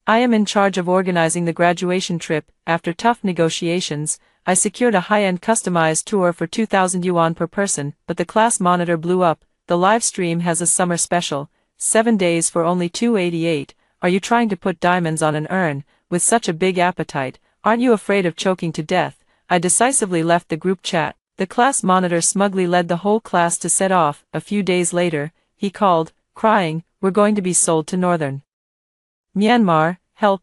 I am in charge of organizing the graduation trip. After tough negotiations, I secured a high-end customized tour for 2,000 yuan per person, but the class monitor blew up. The live stream has a summer special, 7 days for only 288. Are you trying to put diamonds on an urn? With such a big appetite, aren't you afraid of choking to death? I decisively left the group chat. The class monitor smugly led the whole class to set off. A few days later, he called, crying, "We're going to be sold to Northern Myanmar, help."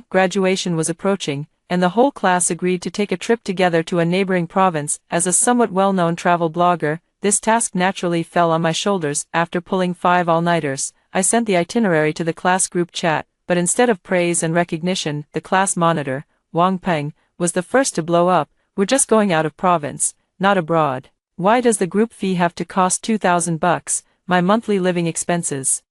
Graduation was approaching, and the whole class agreed to take a trip together to a neighboring province. As a somewhat well-known travel blogger, this task naturally fell on my shoulders. After pulling 5 all-nighters, I sent the itinerary to the class group chat, but instead of praise and recognition, the class monitor, Wang Peng, was the first to blow up. "We're just going out of province, not abroad. Why does the group fee have to cost 2,000 bucks? My monthly living expenses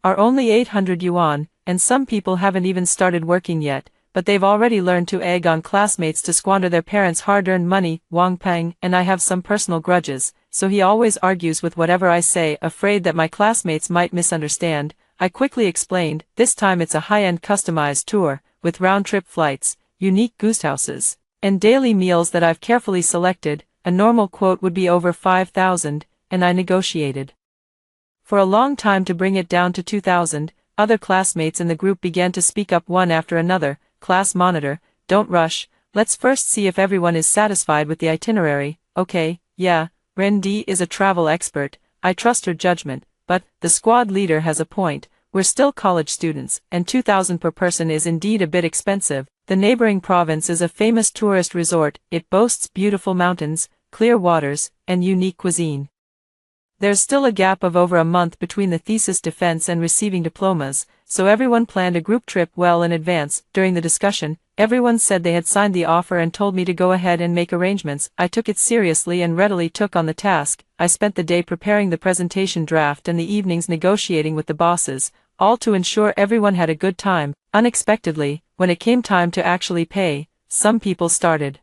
are only 800 yuan, and some people haven't even started working yet, but they've already learned to egg on classmates to squander their parents' hard-earned money." Wang Peng and I have some personal grudges, so he always argues with whatever I say. Afraid that my classmates might misunderstand, I quickly explained, this time it's a high-end customized tour, with round-trip flights, unique guesthouses, and daily meals that I've carefully selected. A normal quote would be over 5,000, and I negotiated for a long time to bring it down to 2,000. Other classmates in the group began to speak up one after another. "Class monitor, don't rush, let's first see if everyone is satisfied with the itinerary." "Okay, yeah, Ren Di is a travel expert, I trust her judgment, but the squad leader has a point. We're still college students, and 2,000 per person is indeed a bit expensive. The neighboring province is a famous tourist resort. It boasts beautiful mountains, clear waters, and unique cuisine. There's still a gap of over a month between the thesis defense and receiving diplomas, so everyone planned a group trip well in advance." During the discussion, everyone said they had signed the offer and told me to go ahead and make arrangements. I took it seriously and readily took on the task. I spent the day preparing the presentation draft and the evenings negotiating with the bosses, all to ensure everyone had a good time. Unexpectedly, when it came time to actually pay, some people started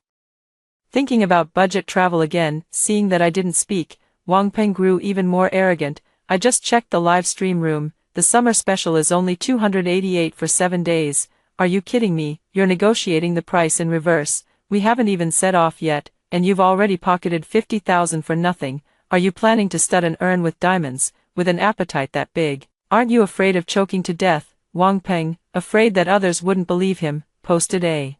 thinking about budget travel again. Seeing that I didn't speak, Wang Peng grew even more arrogant. "I just checked the live stream room. The summer special is only 288 for 7 days. Are you kidding me? You're negotiating the price in reverse. We haven't even set off yet, and you've already pocketed 50,000 for nothing. Are you planning to stud an urn with diamonds, with an appetite that big? Aren't you afraid of choking to death?" Wang Peng, afraid that others wouldn't believe him, posted a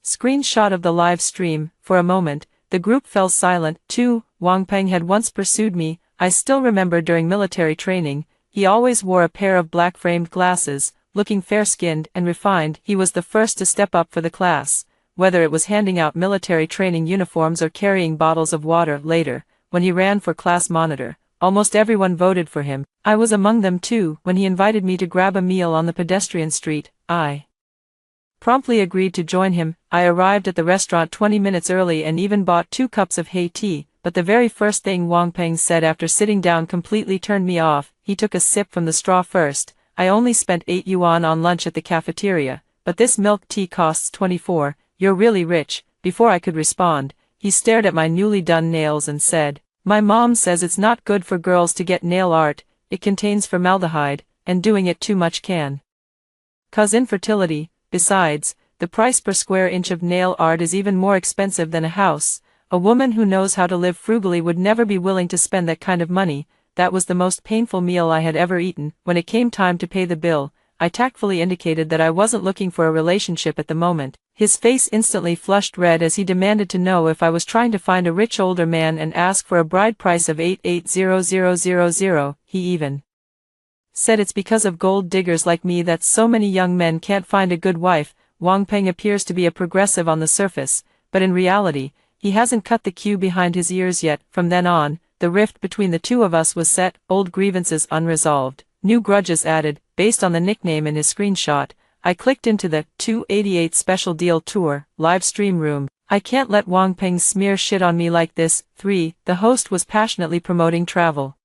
screenshot of the live stream. For a moment, the group fell silent. Wang Peng had once pursued me. I still remember during military training, he always wore a pair of black-framed glasses. Looking fair-skinned and refined, he was the first to step up for the class, whether it was handing out military training uniforms or carrying bottles of water. Later, when he ran for class monitor, almost everyone voted for him. I was among them too. When he invited me to grab a meal on the pedestrian street, I promptly agreed to join him. I arrived at the restaurant 20 minutes early and even bought 2 cups of Hei tea, but the very first thing Wang Peng said after sitting down completely turned me off. He took a sip from the straw first. "I only spent 8 yuan on lunch at the cafeteria, but this milk tea costs 24, you're really rich." Before I could respond, he stared at my newly done nails and said, "My mom says it's not good for girls to get nail art, it contains formaldehyde, and doing it too much can cause infertility. Besides, the price per square inch of nail art is even more expensive than a house. A woman who knows how to live frugally would never be willing to spend that kind of money." That was the most painful meal I had ever eaten. When it came time to pay the bill, I tactfully indicated that I wasn't looking for a relationship at the moment. His face instantly flushed red as he demanded to know if I was trying to find a rich older man and ask for a bride price of 880000. He even said it's because of gold diggers like me that so many young men can't find a good wife. Wang Peng appears to be a progressive on the surface, but in reality, he hasn't cut the queue behind his ears yet. From then on, the rift between the two of us was set, old grievances unresolved, new grudges added. Based on the nickname in his screenshot, I clicked into the 288 special deal tour live stream room. I can't let Wang Peng smear shit on me like this. 3. The host was passionately promoting travel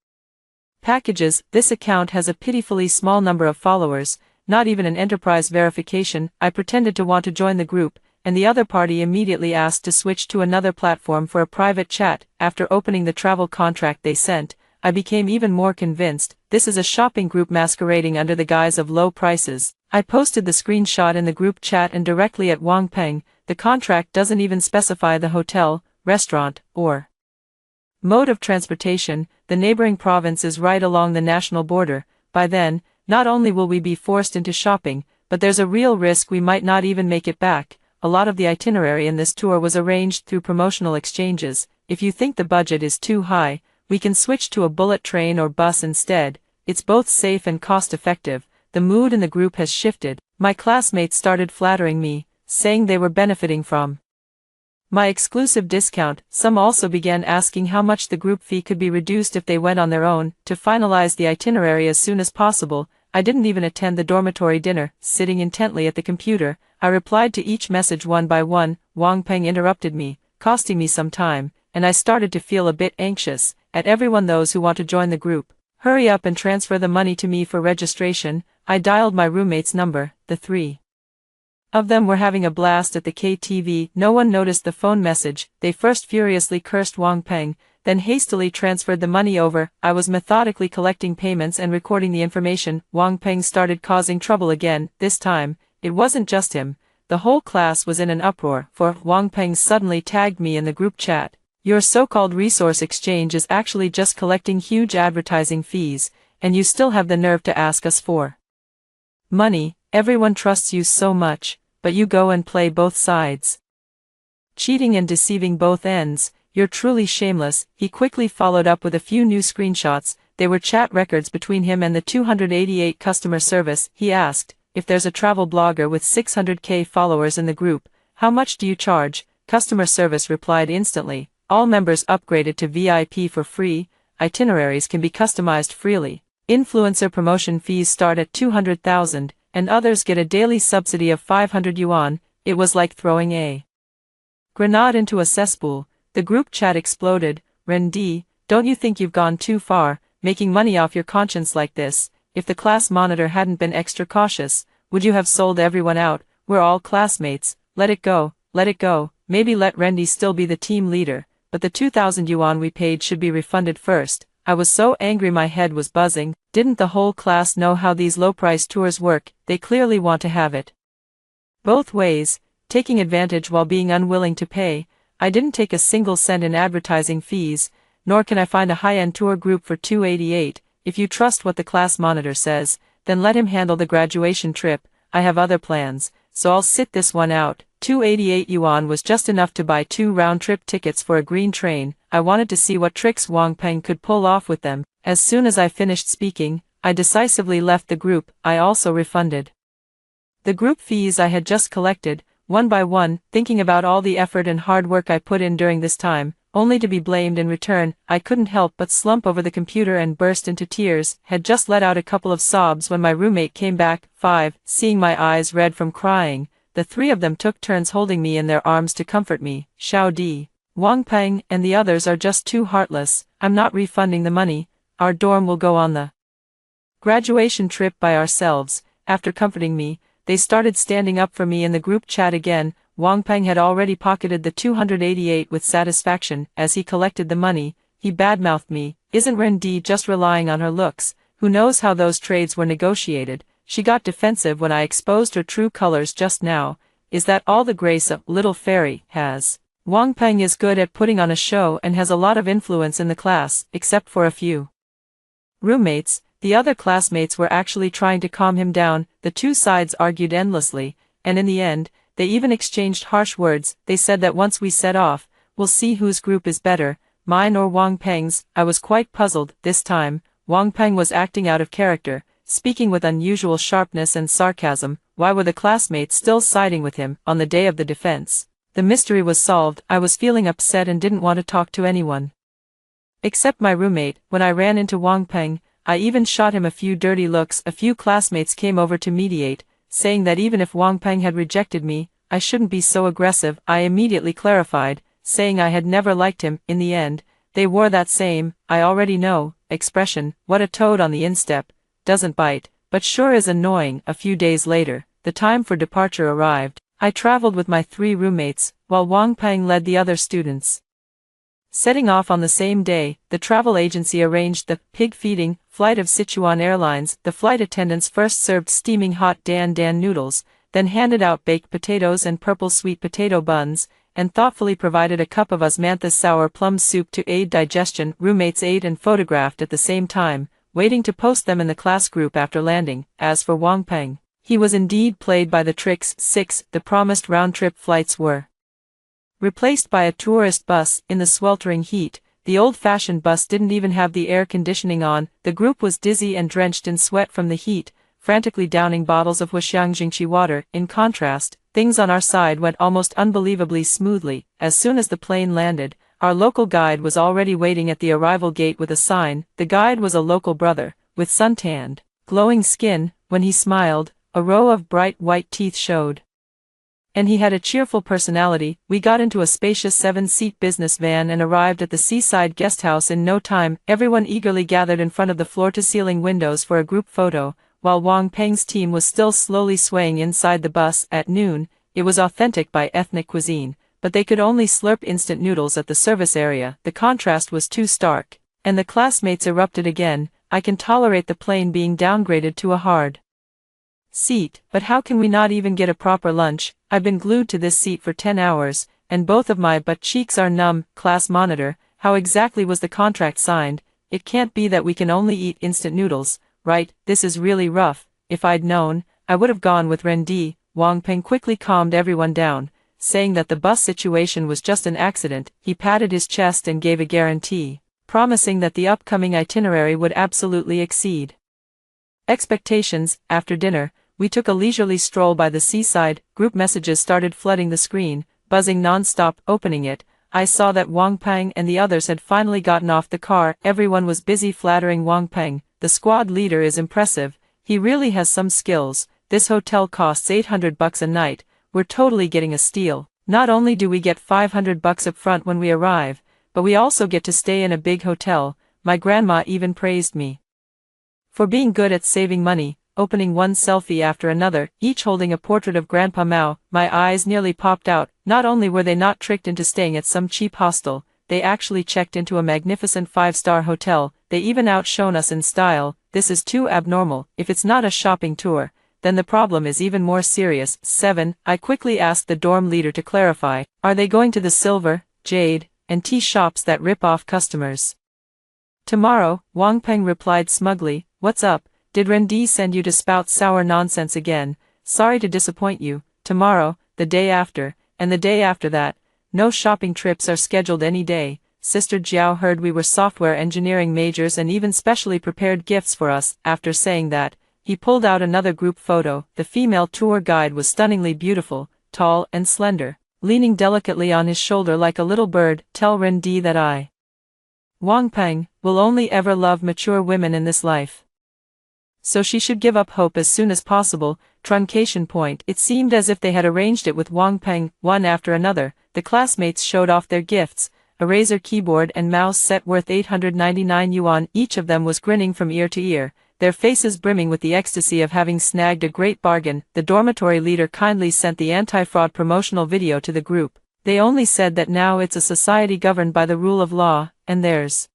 packages. This account has a pitifully small number of followers, not even an enterprise verification. I pretended to want to join the group, and the other party immediately asked to switch to another platform for a private chat. After opening the travel contract they sent, I became even more convinced. This is a shopping group masquerading under the guise of low prices. I posted the screenshot in the group chat and directly at Wang Peng. The contract doesn't even specify the hotel, restaurant, or mode of transportation. The neighboring province is right along the national border. By then, not only will we be forced into shopping, but there's a real risk we might not even make it back. A lot of the itinerary in this tour was arranged through promotional exchanges. If you think the budget is too high, we can switch to a bullet train or bus instead. It's both safe and cost-effective. The mood in the group has shifted. My classmates started flattering me, saying they were benefiting from my exclusive discount. Some also began asking how much the group fee could be reduced if they went on their own. To finalize the itinerary as soon as possible, I didn't even attend the dormitory dinner. Sitting intently at the computer, I replied to each message one by one. Wang Peng interrupted me, costing me some time, and I started to feel a bit anxious. At everyone, those who want to join the group, hurry up and transfer the money to me for registration. I dialed my roommate's number. The three of them were having a blast at the KTV. No one noticed the phone message. They first furiously cursed Wang Peng, then hastily transferred the money over. I was methodically collecting payments and recording the information. Wang Peng started causing trouble again. This time, it wasn't just him. The whole class was in an uproar, for Wang Peng suddenly tagged me in the group chat. Your so-called resource exchange is actually just collecting huge advertising fees, and you still have the nerve to ask us for money. Everyone trusts you so much, but you go and play both sides, cheating and deceiving both ends. You're truly shameless. He quickly followed up with a few new screenshots. They were chat records between him and the 288 customer service. He asked, if there's a travel blogger with 600k followers in the group, how much do you charge? Customer service replied instantly, all members upgraded to VIP for free. Itineraries can be customized freely. Influencer promotion fees start at 200,000, and others get a daily subsidy of 500 yuan. It was like throwing a grenade into a cesspool. The group chat exploded. Rendi, don't you think you've gone too far, making money off your conscience like this? If the class monitor hadn't been extra cautious, would you have sold everyone out? We're all classmates. Let it go, let it go. Maybe let Rendi still be the team leader, but the 2,000 yuan we paid should be refunded first. I was so angry my head was buzzing. Didn't the whole class know how these low-price tours work? They clearly want to have it both ways, taking advantage while being unwilling to pay. I didn't take a single cent in advertising fees, nor can I find a high-end tour group for 288. If you trust what the class monitor says, then let him handle the graduation trip. I have other plans, so I'll sit this one out. 288 yuan was just enough to buy 2 round-trip tickets for a green train. I wanted to see what tricks Wang Peng could pull off with them. As soon as I finished speaking, I decisively left the group. I also refunded the group fees I had just collected, one by one, thinking about all the effort and hard work I put in during this time, only to be blamed in return. I couldn't help but slump over the computer and burst into tears. Had just let out a couple of sobs when my roommate came back. 5. Seeing my eyes red from crying, the 3 of them took turns holding me in their arms to comfort me. Xiao Di, Wang Peng, and the others are just too heartless. I'm not refunding the money. Our dorm will go on the graduation trip by ourselves. After comforting me, they started standing up for me in the group chat again. Wang Peng had already pocketed the 288 with satisfaction. As he collected the money, he badmouthed me. Isn't Rendi just relying on her looks? Who knows how those trades were negotiated? She got defensive when I exposed her true colors just now. Is that all the grace a little fairy has? Wang Peng is good at putting on a show and has a lot of influence in the class, except for a few roommates. The other classmates were actually trying to calm him down. The two sides argued endlessly, and in the end, they even exchanged harsh words. They said that once we set off, we'll see whose group is better, mine or Wang Peng's. I was quite puzzled. This time, Wang Peng was acting out of character, speaking with unusual sharpness and sarcasm. Why were the classmates still siding with him on the day of the defense? The mystery was solved. I was feeling upset and didn't want to talk to anyone except my roommate. When I ran into Wang Peng, I even shot him a few dirty looks. A few classmates came over to mediate, saying that even if Wang Peng had rejected me, I shouldn't be so aggressive. I immediately clarified, saying I had never liked him. In the end, they wore that same, I already know, expression. What a toad on the instep, doesn't bite, but sure is annoying. A few days later, the time for departure arrived. I traveled with my 3 roommates, while Wang Peng led the other students. Setting off on the same day, the travel agency arranged the pig-feeding flight of Sichuan Airlines. The flight attendants first served steaming hot dan dan noodles, then handed out baked potatoes and purple sweet potato buns, and thoughtfully provided a cup of osmanthus sour plum soup to aid digestion. Roommates ate and photographed at the same time, waiting to post them in the class group after landing. As for Wang Peng, he was indeed played by the tricks. 6. The promised round-trip flights were replaced by a tourist bus. In the sweltering heat, the old-fashioned bus didn't even have the air conditioning on. The group was dizzy and drenched in sweat from the heat, frantically downing bottles of Huxiangjingqi water. In contrast, things on our side went almost unbelievably smoothly. As soon as the plane landed, our local guide was already waiting at the arrival gate with a sign. The guide was a local brother, with suntanned, glowing skin. When he smiled, a row of bright white teeth showed. And he had a cheerful personality. We got into a spacious 7-seat business van and arrived at the seaside guesthouse in no time. Everyone eagerly gathered in front of the floor-to-ceiling windows for a group photo, while Wang Peng's team was still slowly swaying inside the bus. At noon, it was authentic by ethnic cuisine, but they could only slurp instant noodles at the service area. The contrast was too stark, and the classmates erupted again. I can tolerate the plane being downgraded to a hard seat, but how can we not even get a proper lunch? I've been glued to this seat for 10 hours, and both of my butt cheeks are numb. Class monitor, how exactly was the contract signed? It can't be that we can only eat instant noodles, right? This is really rough. If I'd known, I would have gone with Rendi. Wang Peng quickly calmed everyone down, saying that the bus situation was just an accident. He patted his chest and gave a guarantee, promising that the upcoming itinerary would absolutely exceed expectations. After dinner, we took a leisurely stroll by the seaside. Group messages started flooding the screen, buzzing non-stop. Opening it, I saw that Wang Peng and the others had finally gotten off the car. Everyone was busy flattering Wang Peng. The squad leader is impressive. He really has some skills. This hotel costs $800 a night. We're totally getting a steal. Not only do we get $500 up front when we arrive, but we also get to stay in a big hotel. My grandma even praised me for being good at saving money, opening one selfie after another, each holding a portrait of Grandpa Mao. My eyes nearly popped out. Not only were they not tricked into staying at some cheap hostel, they actually checked into a magnificent 5-star hotel. They even outshone us in style. This is too abnormal. If it's not a shopping tour, then the problem is even more serious. 7. I quickly asked the dorm leader to clarify. Are they going to the silver, jade, and tea shops that rip off customers tomorrow? Wang Peng replied smugly. What's up? Did Rendi send you to spout sour nonsense again? Sorry to disappoint you. Tomorrow, the day after, and the day after that, no shopping trips are scheduled any day. Sister Jiao heard we were software engineering majors and even specially prepared gifts for us. After saying that, he pulled out another group photo. The female tour guide was stunningly beautiful, tall and slender, leaning delicately on his shoulder like a little bird. Tell Rendi that I, Wang Peng, will only ever love mature women in this life. So she should give up hope as soon as possible. Truncation point. It seemed as if they had arranged it with Wang Peng. One after another, the classmates showed off their gifts. A Razer keyboard and mouse set worth 899 yuan. Each of them was grinning from ear to ear, their faces brimming with the ecstasy of having snagged a great bargain. The dormitory leader kindly sent the anti-fraud promotional video to the group. They only said that now it's a society governed by the rule of law, and there's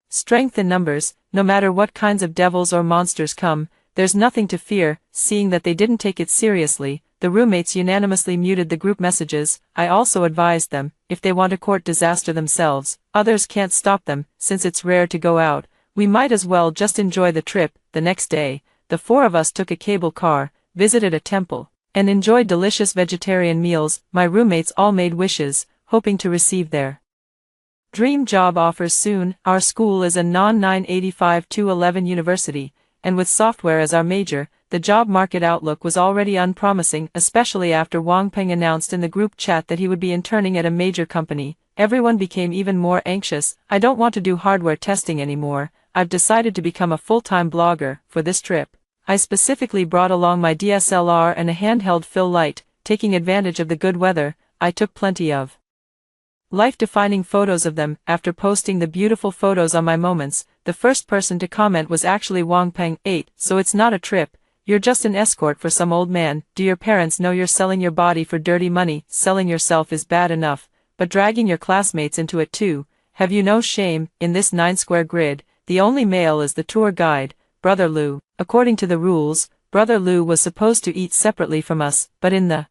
strength in numbers. No matter what kinds of devils or monsters come, there's nothing to fear. Seeing that they didn't take it seriously, the roommates unanimously muted the group messages. I also advised them, if they want to court disaster themselves, others can't stop them. Since it's rare to go out, we might as well just enjoy the trip. The next day, the 4 of us took a cable car, visited a temple, and enjoyed delicious vegetarian meals. My roommates all made wishes, hoping to receive their dream job offers soon. Our school is a non-985-11 university, and with software as our major, the job market outlook was already unpromising, especially after Wang Peng announced in the group chat that he would be interning at a major company. Everyone became even more anxious. I don't want to do hardware testing anymore. I've decided to become a full-time blogger. For this trip, I specifically brought along my DSLR and a handheld fill light. Taking advantage of the good weather, I took plenty of life-defining photos of them. After posting the beautiful photos on my moments, the first person to comment was actually Wang Peng. 8. So it's not a trip, you're just an escort for some old man. Do your parents know you're selling your body for dirty money? Selling yourself is bad enough, but dragging your classmates into it too. have you no shame? In this 9-square grid, the only male is the tour guide, Brother Lou. According to the rules, Brother Lou was supposed to eat separately from us, but in the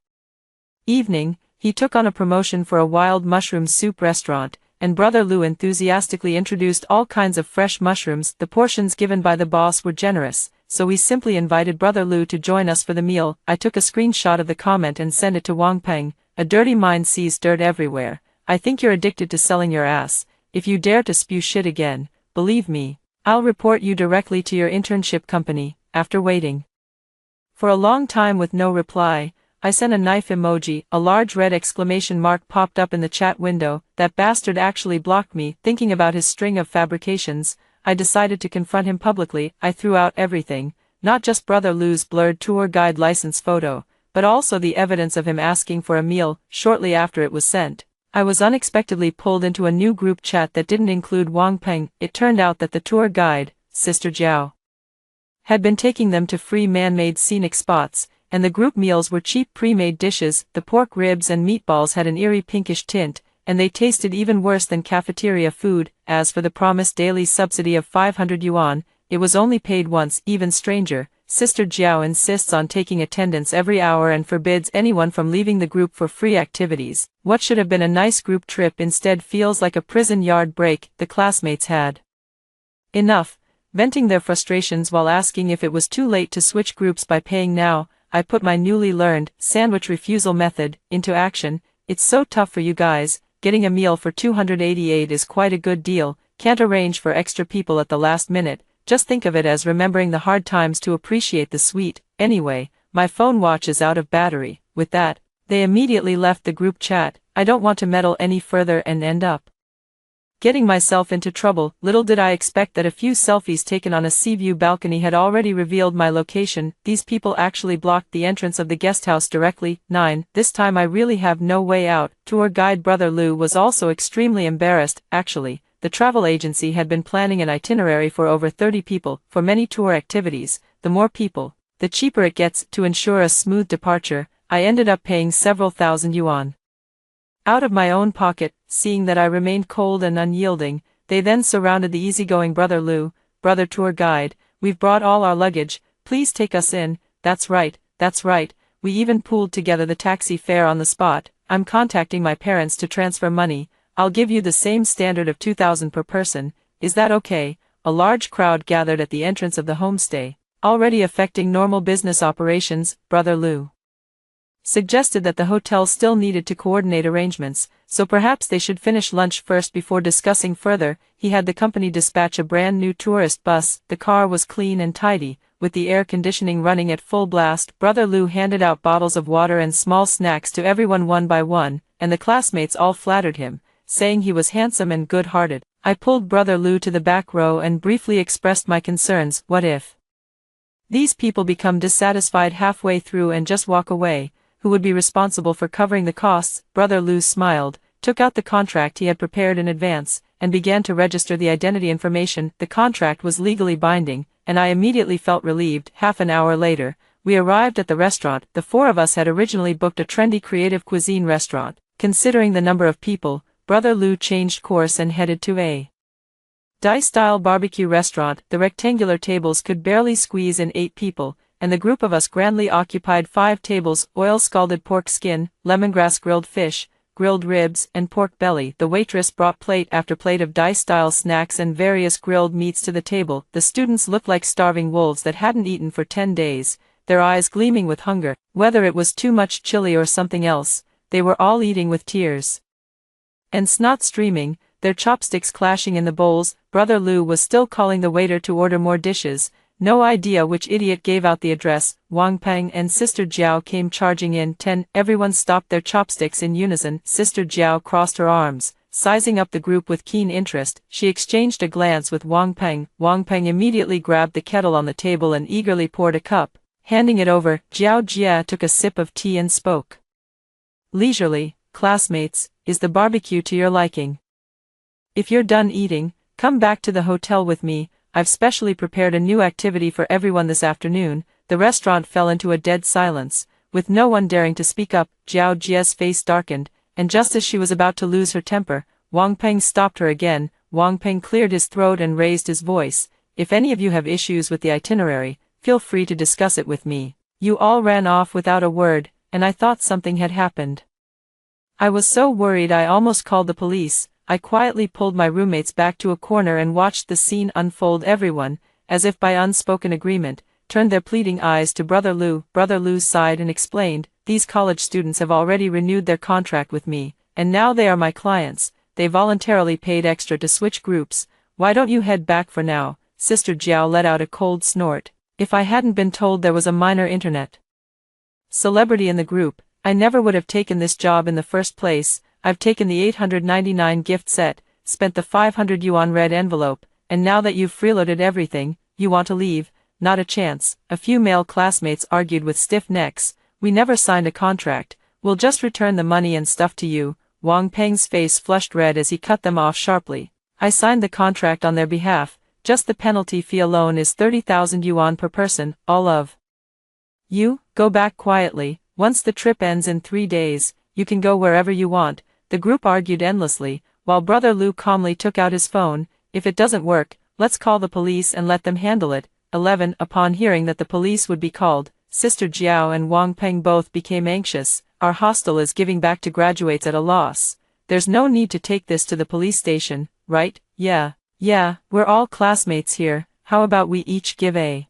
evening, he took on a promotion for a wild mushroom soup restaurant, and Brother Lou enthusiastically introduced all kinds of fresh mushrooms. The portions given by the boss were generous, so we simply invited Brother Lou to join us for the meal. I took a screenshot of the comment and sent it to Wang Peng. A dirty mind sees dirt everywhere. I think you're addicted to selling your ass. If you dare to spew shit again, believe me, I'll report you directly to your internship company. After waiting for a long time with no reply, I sent a knife emoji. A large red exclamation mark popped up in the chat window. That bastard actually blocked me. Thinking about his string of fabrications, I decided to confront him publicly. I threw out everything, not just Brother Lou's blurred tour guide license photo, but also the evidence of him asking for a meal. Shortly after it was sent, I was unexpectedly pulled into a new group chat that didn't include Wang Peng. It turned out that the tour guide, Sister Jiao, had been taking them to free man-made scenic spots, and the group meals were cheap pre-made dishes. The pork ribs and meatballs had an eerie pinkish tint, and they tasted even worse than cafeteria food. As for the promised daily subsidy of 500 yuan, it was only paid once. Even stranger, Sister Jiao insists on taking attendance every hour and forbids anyone from leaving the group for free activities. What should have been a nice group trip instead feels like a prison yard break. The classmates had enough, venting their frustrations while asking if it was too late to switch groups by paying now. I put my newly learned sandwich refusal method into action. It's so tough for you guys. Getting a meal for 288 is quite a good deal. Can't arrange for extra people at the last minute. Just think of it as remembering the hard times to appreciate the sweet. Anyway, my phone watch is out of battery. With that, they immediately left the group chat. I don't want to meddle any further and end up getting myself into trouble. Little did I expect that a few selfies taken on a sea view balcony had already revealed my location. These people actually blocked the entrance of the guesthouse directly. 9. This time I really have no way out. Tour guide Brother Lou was also extremely embarrassed. Actually, the travel agency had been planning an itinerary for over 30 people. For many tour activities, the more people, the cheaper it gets. To ensure a smooth departure, I ended up paying several thousand yuan out of my own pocket. Seeing that I remained cold and unyielding, they then surrounded the easygoing Brother Lou. Brother tour guide, we've brought all our luggage, please take us in. That's right, we even pooled together the taxi fare on the spot. I'm contacting my parents to transfer money. I'll give you the same standard of 2,000 per person. Is that okay? A large crowd gathered at the entrance of the homestay, already affecting normal business operations. Brother Lou suggested that the hotel still needed to coordinate arrangements, so perhaps they should finish lunch first before discussing further. He had the company dispatch a brand new tourist bus. The car was clean and tidy, with the air conditioning running at full blast. Brother Lou handed out bottles of water and small snacks to everyone one by one, and the classmates all flattered him, saying he was handsome and good-hearted. I pulled Brother Lou to the back row and briefly expressed my concerns. What if these people become dissatisfied halfway through and just walk away? Who would be responsible for covering the costs? Brother Lou smiled, took out the contract he had prepared in advance, and began to register the identity information. The contract was legally binding, and I immediately felt relieved. Half an hour later, we arrived at the restaurant. The four of us had originally booked a trendy creative cuisine restaurant. Considering the number of people, Brother Lou changed course and headed to a Thai-style barbecue restaurant. The rectangular tables could barely squeeze in 8 people, and the group of us grandly occupied 5 tables. Oil-scalded pork skin, lemongrass grilled fish, grilled ribs, and pork belly. The waitress brought plate after plate of Thai-style snacks and various grilled meats to the table. The students looked like starving wolves that hadn't eaten for 10 days, their eyes gleaming with hunger. Whether it was too much chili or something else, they were all eating with tears and snot streaming, their chopsticks clashing in the bowls. Brother Lou was still calling the waiter to order more dishes. No idea which idiot gave out the address. Wang Peng and Sister Jiao came charging in. 10. Everyone stopped their chopsticks in unison. Sister Jiao crossed her arms, sizing up the group with keen interest. She exchanged a glance with Wang Peng. Wang Peng immediately grabbed the kettle on the table and eagerly poured a cup. Handing it over, Jiao Jia took a sip of tea and spoke leisurely. Classmates, is the barbecue to your liking? If you're done eating, come back to the hotel with me. I've specially prepared a new activity for everyone this afternoon. The restaurant fell into a dead silence, with no one daring to speak up. Jiao Jia's face darkened, and just as she was about to lose her temper, Wang Peng stopped her again. Wang Peng cleared his throat and raised his voice. If any of you have issues with the itinerary, feel free to discuss it with me. You all ran off without a word, and I thought something had happened. I was so worried I almost called the police. I quietly pulled my roommates back to a corner and watched the scene unfold. Everyone, as if by unspoken agreement, turned their pleading eyes to Brother Lu. Brother Lu sighed and explained, "These college students have already renewed their contract with me, and now they are my clients. They voluntarily paid extra to switch groups. Why don't you head back for now?" Sister Jiao let out a cold snort. If I hadn't been told there was a minor internet celebrity in the group, I never would have taken this job in the first place. I've taken the 899 gift set, spent the 500 yuan red envelope, and now that you've freeloaded everything, you want to leave? Not a chance. A few male classmates argued with stiff necks. We never signed a contract. We'll just return the money and stuff to you. Wang Peng's face flushed red as he cut them off sharply. I signed the contract on their behalf. Just the penalty fee alone is 30,000 yuan per person. All of you, go back quietly. Once the trip ends in 3 days, you can go wherever you want. The group argued endlessly, while Brother Lu calmly took out his phone. If it doesn't work, let's call the police and let them handle it. 11. Upon hearing that the police would be called, Sister Jiao and Wang Peng both became anxious. Our hostel is giving back to graduates at a loss. There's no need to take this to the police station, right? Yeah, we're all classmates here. How about we each give a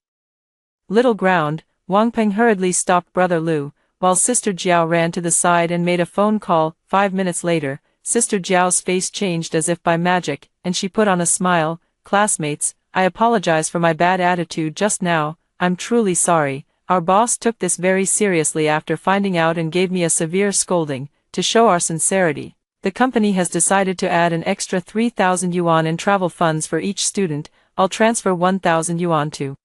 little ground? Wang Peng hurriedly stopped Brother Lu, while Sister Jiao ran to the side and made a phone call. 5 minutes later, Sister Jiao's face changed as if by magic, and she put on a smile. Classmates, I apologize for my bad attitude just now. I'm truly sorry. Our boss took this very seriously after finding out and gave me a severe scolding. To show our sincerity, the company has decided to add an extra 3,000 yuan in travel funds for each student. I'll transfer 1,000 yuan to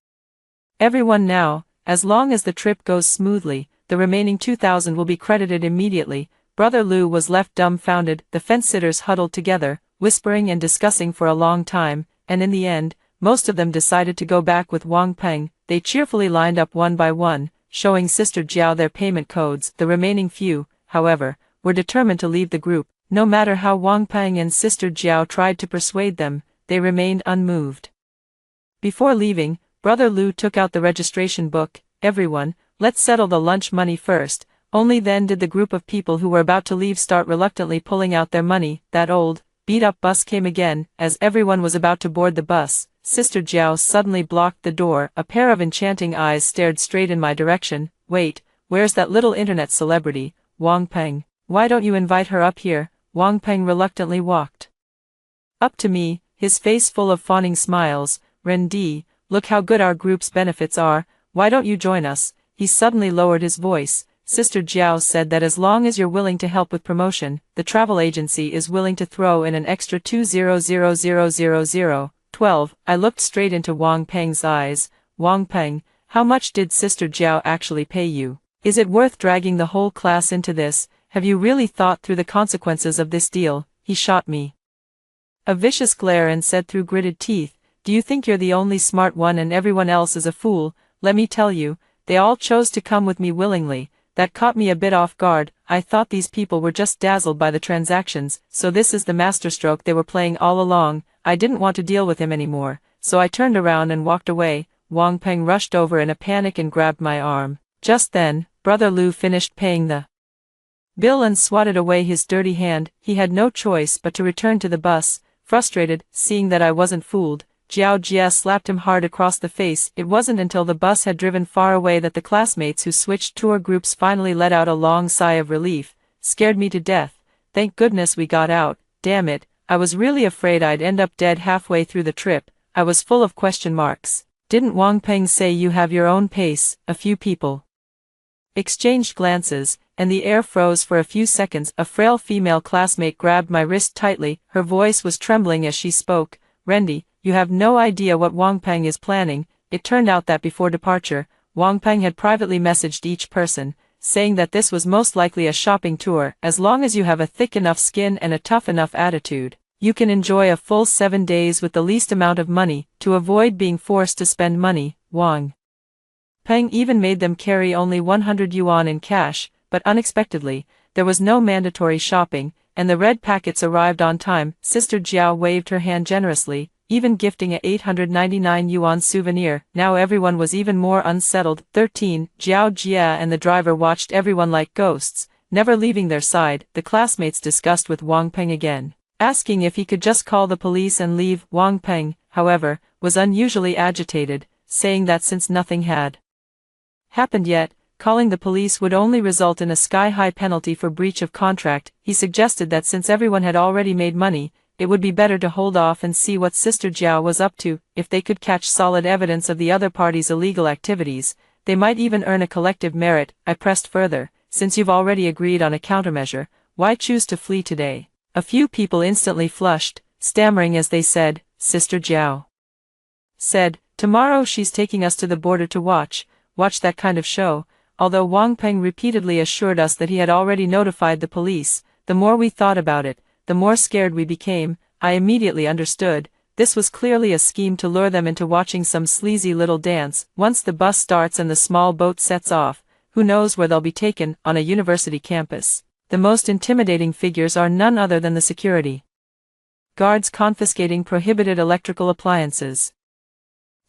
everyone now. As long as the trip goes smoothly, the remaining 2,000 will be credited immediately. Brother Lu was left dumbfounded. The fence-sitters huddled together, whispering and discussing for a long time, and in the end, most of them decided to go back with Wang Peng. They cheerfully lined up one by one, showing Sister Jiao their payment codes. The remaining few, however, were determined to leave the group. No matter how Wang Peng and Sister Jiao tried to persuade them, they remained unmoved. Before leaving, Brother Lu took out the registration book. Everyone, let's settle the lunch money first. Only then did the group of people who were about to leave start reluctantly pulling out their money. That old, beat-up bus came again. As everyone was about to board the bus, Sister Jiao suddenly blocked the door. A pair of enchanting eyes stared straight in my direction. Wait, where's that little internet celebrity, Wang Peng? Why don't you invite her up here? Wang Peng reluctantly walked up to me, his face full of fawning smiles. Rendi, look how good our group's benefits are. Why don't you join us? He suddenly lowered his voice. Sister Jiao said that as long as you're willing to help with promotion, the travel agency is willing to throw in an extra 2,000,000. 12. I looked straight into Wang Peng's eyes. Wang Peng, how much did Sister Jiao actually pay you? Is it worth dragging the whole class into this? Have you really thought through the consequences of this deal? He shot me a vicious glare and said through gritted teeth, do you think you're the only smart one and everyone else is a fool? Let me tell you, they all chose to come with me willingly. That caught me a bit off guard. I thought these people were just dazzled by the transactions, so this is the masterstroke they were playing all along. I didn't want to deal with him anymore, so I turned around and walked away. Wang Peng rushed over in a panic and grabbed my arm. Just then, Brother Lu finished paying the bill and swatted away his dirty hand. He had no choice but to return to the bus. Frustrated, seeing that I wasn't fooled, Jiao Jia slapped him hard across the face. It wasn't until the bus had driven far away that the classmates who switched tour groups finally let out a long sigh of relief. Scared me to death. Thank goodness we got out. Damn it, I was really afraid I'd end up dead halfway through the trip. I was full of question marks. Didn't Wang Peng say you have your own pace? A few people exchanged glances, and the air froze for a few seconds. A frail female classmate grabbed my wrist tightly. Her voice was trembling as she spoke. Rendi, you have no idea what Wang Peng is planning. It turned out that before departure, Wang Peng had privately messaged each person, saying that this was most likely a shopping tour. As long as you have a thick enough skin and a tough enough attitude, you can enjoy a full 7 days with the least amount of money. To avoid being forced to spend money, Wang Peng even made them carry only 100 yuan in cash, but unexpectedly, there was no mandatory shopping. and the red packets arrived on time. Sister Jiao waved her hand generously, even gifting a 899 yuan souvenir. Now everyone was even more unsettled. 13. Jiao Jia and the driver watched everyone like ghosts, never leaving their side. The classmates discussed with Wang Peng again, asking if he could just call the police and leave. Wang Peng, however, was unusually agitated, saying that since nothing had happened yet, calling the police would only result in a sky-high penalty for breach of contract. He suggested that since everyone had already made money, it would be better to hold off and see what Sister Jiao was up to. If they could catch solid evidence of the other party's illegal activities, they might even earn a collective merit. I pressed further, since you've already agreed on a countermeasure, why choose to flee today? A few people instantly flushed, stammering as they said, Sister Jiao said, tomorrow she's taking us to the border to watch that kind of show. Although Wang Peng repeatedly assured us that he had already notified the police, the more we thought about it, the more scared we became. I immediately understood, this was clearly a scheme to lure them into watching some sleazy little dance. Once the bus starts and the small boat sets off, who knows where they'll be taken. On a university campus, the most intimidating figures are none other than the security guards confiscating prohibited electrical appliances.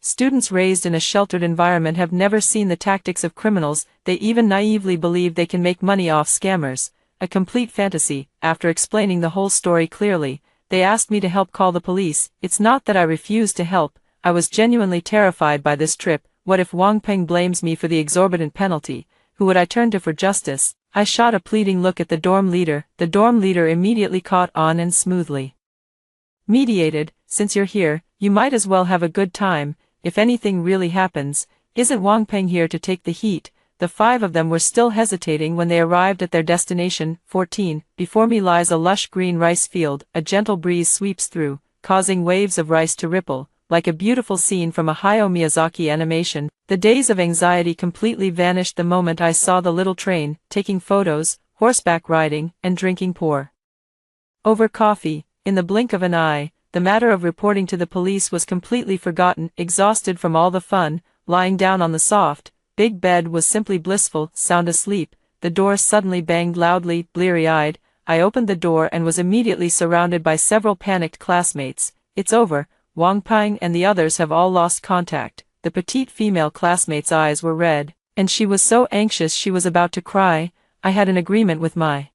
Students raised in a sheltered environment have never seen the tactics of criminals. They even naively believe they can make money off scammers. A complete fantasy. After explaining the whole story clearly, they asked me to help call the police. It's not that I refused to help, I was genuinely terrified by this trip. What if Wang Peng blames me for the exorbitant penalty? Who would I turn to for justice? I shot a pleading look at the dorm leader. The dorm leader immediately caught on and smoothly mediated, since you're here, you might as well have a good time. If anything really happens, isn't Wang Peng here to take the heat? The five of them were still hesitating when they arrived at their destination. 14. Before me lies a lush green rice field. A gentle breeze sweeps through, causing waves of rice to ripple, like a beautiful scene from a Hayao Miyazaki animation. The days of anxiety completely vanished the moment I saw the little train, taking photos, horseback riding, and drinking pour over coffee. In the blink of an eye, the matter of reporting to the police was completely forgotten. Exhausted from all the fun, lying down on the soft, big bed was simply blissful. Sound asleep, the door suddenly banged loudly. Bleary-eyed, I opened the door and was immediately surrounded by several panicked classmates. It's over, Wang Peng and the others have all lost contact. The petite female classmate's eyes were red, and she was so anxious she was about to cry. I had an agreement with my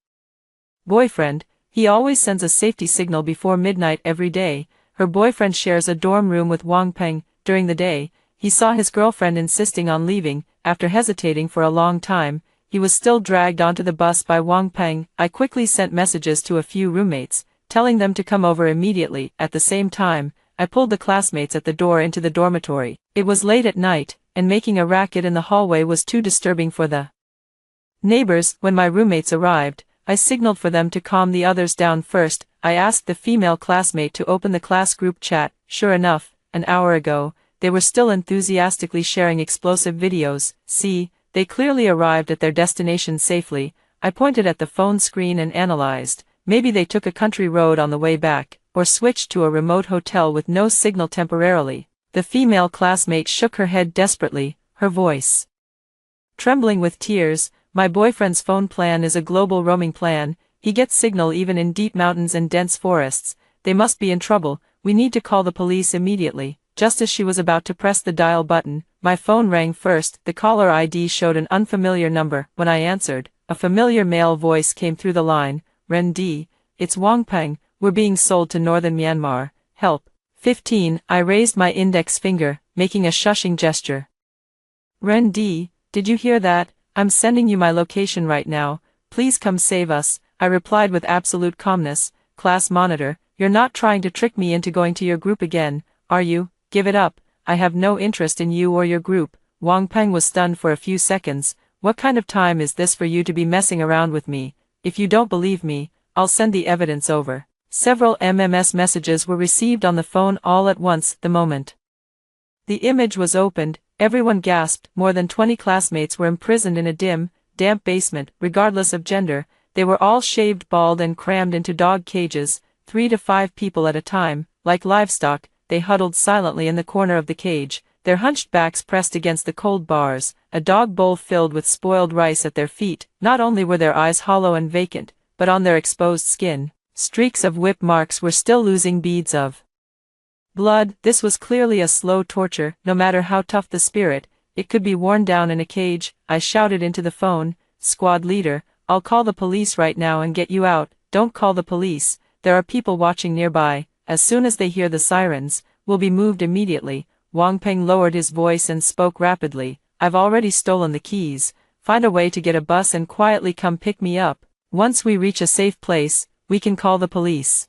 boyfriend. He always sends a safety signal before midnight every day. Her boyfriend shares a dorm room with Wang Peng. During the day, he saw his girlfriend insisting on leaving. After hesitating for a long time, he was still dragged onto the bus by Wang Peng. I quickly sent messages to a few roommates, telling them to come over immediately. At the same time, I pulled the classmates at the door into the dormitory. It was late at night, and making a racket in the hallway was too disturbing for the neighbors. When my roommates arrived, I signaled for them to calm the others down first. I asked the female classmate to open the class group chat. Sure enough, an hour ago, they were still enthusiastically sharing explosive videos. See, they clearly arrived at their destination safely. I pointed at the phone screen and analyzed. Maybe they took a country road on the way back, or switched to a remote hotel with no signal temporarily. The female classmate shook her head desperately, her voice trembling with tears. My boyfriend's phone plan is a global roaming plan. He gets signal even in deep mountains and dense forests. They must be in trouble. We need to call the police immediately. Just as she was about to press the dial button, my phone rang first. The caller ID showed an unfamiliar number. When I answered, a familiar male voice came through the line. Ren Di, it's Wang Peng. We're being sold to northern Myanmar. Help. 15. I raised my index finger, making a shushing gesture. Ren Di, did you hear that? I'm sending you my location right now. Please come save us. I replied with absolute calmness. Class monitor, you're not trying to trick me into going to your group again, are you? Give it up. I have no interest in you or your group. Wang Peng was stunned for a few seconds. What kind of time is this for you to be messing around with me? If you don't believe me, I'll send the evidence over. Several MMS messages were received on the phone all at once. The moment the image was opened, everyone gasped. More than 20 classmates were imprisoned in a dim, damp basement. Regardless of gender, they were all shaved bald and crammed into dog cages, 3 to 5 people at a time. Like livestock, they huddled silently in the corner of the cage, their hunched backs pressed against the cold bars, a dog bowl filled with spoiled rice at their feet. Not only were their eyes hollow and vacant, but on their exposed skin, streaks of whip marks were still losing beads of blood. This was clearly a slow torture. No matter how tough the spirit, it could be worn down in a cage. I shouted into the phone, "Squad leader, I'll call the police right now and get you out." "Don't call the police, there are people watching nearby. As soon as they hear the sirens, we'll be moved immediately." Wang Peng lowered his voice and spoke rapidly. "I've already stolen the keys. Find a way to get a bus and quietly come pick me up. Once we reach a safe place, we can call the police."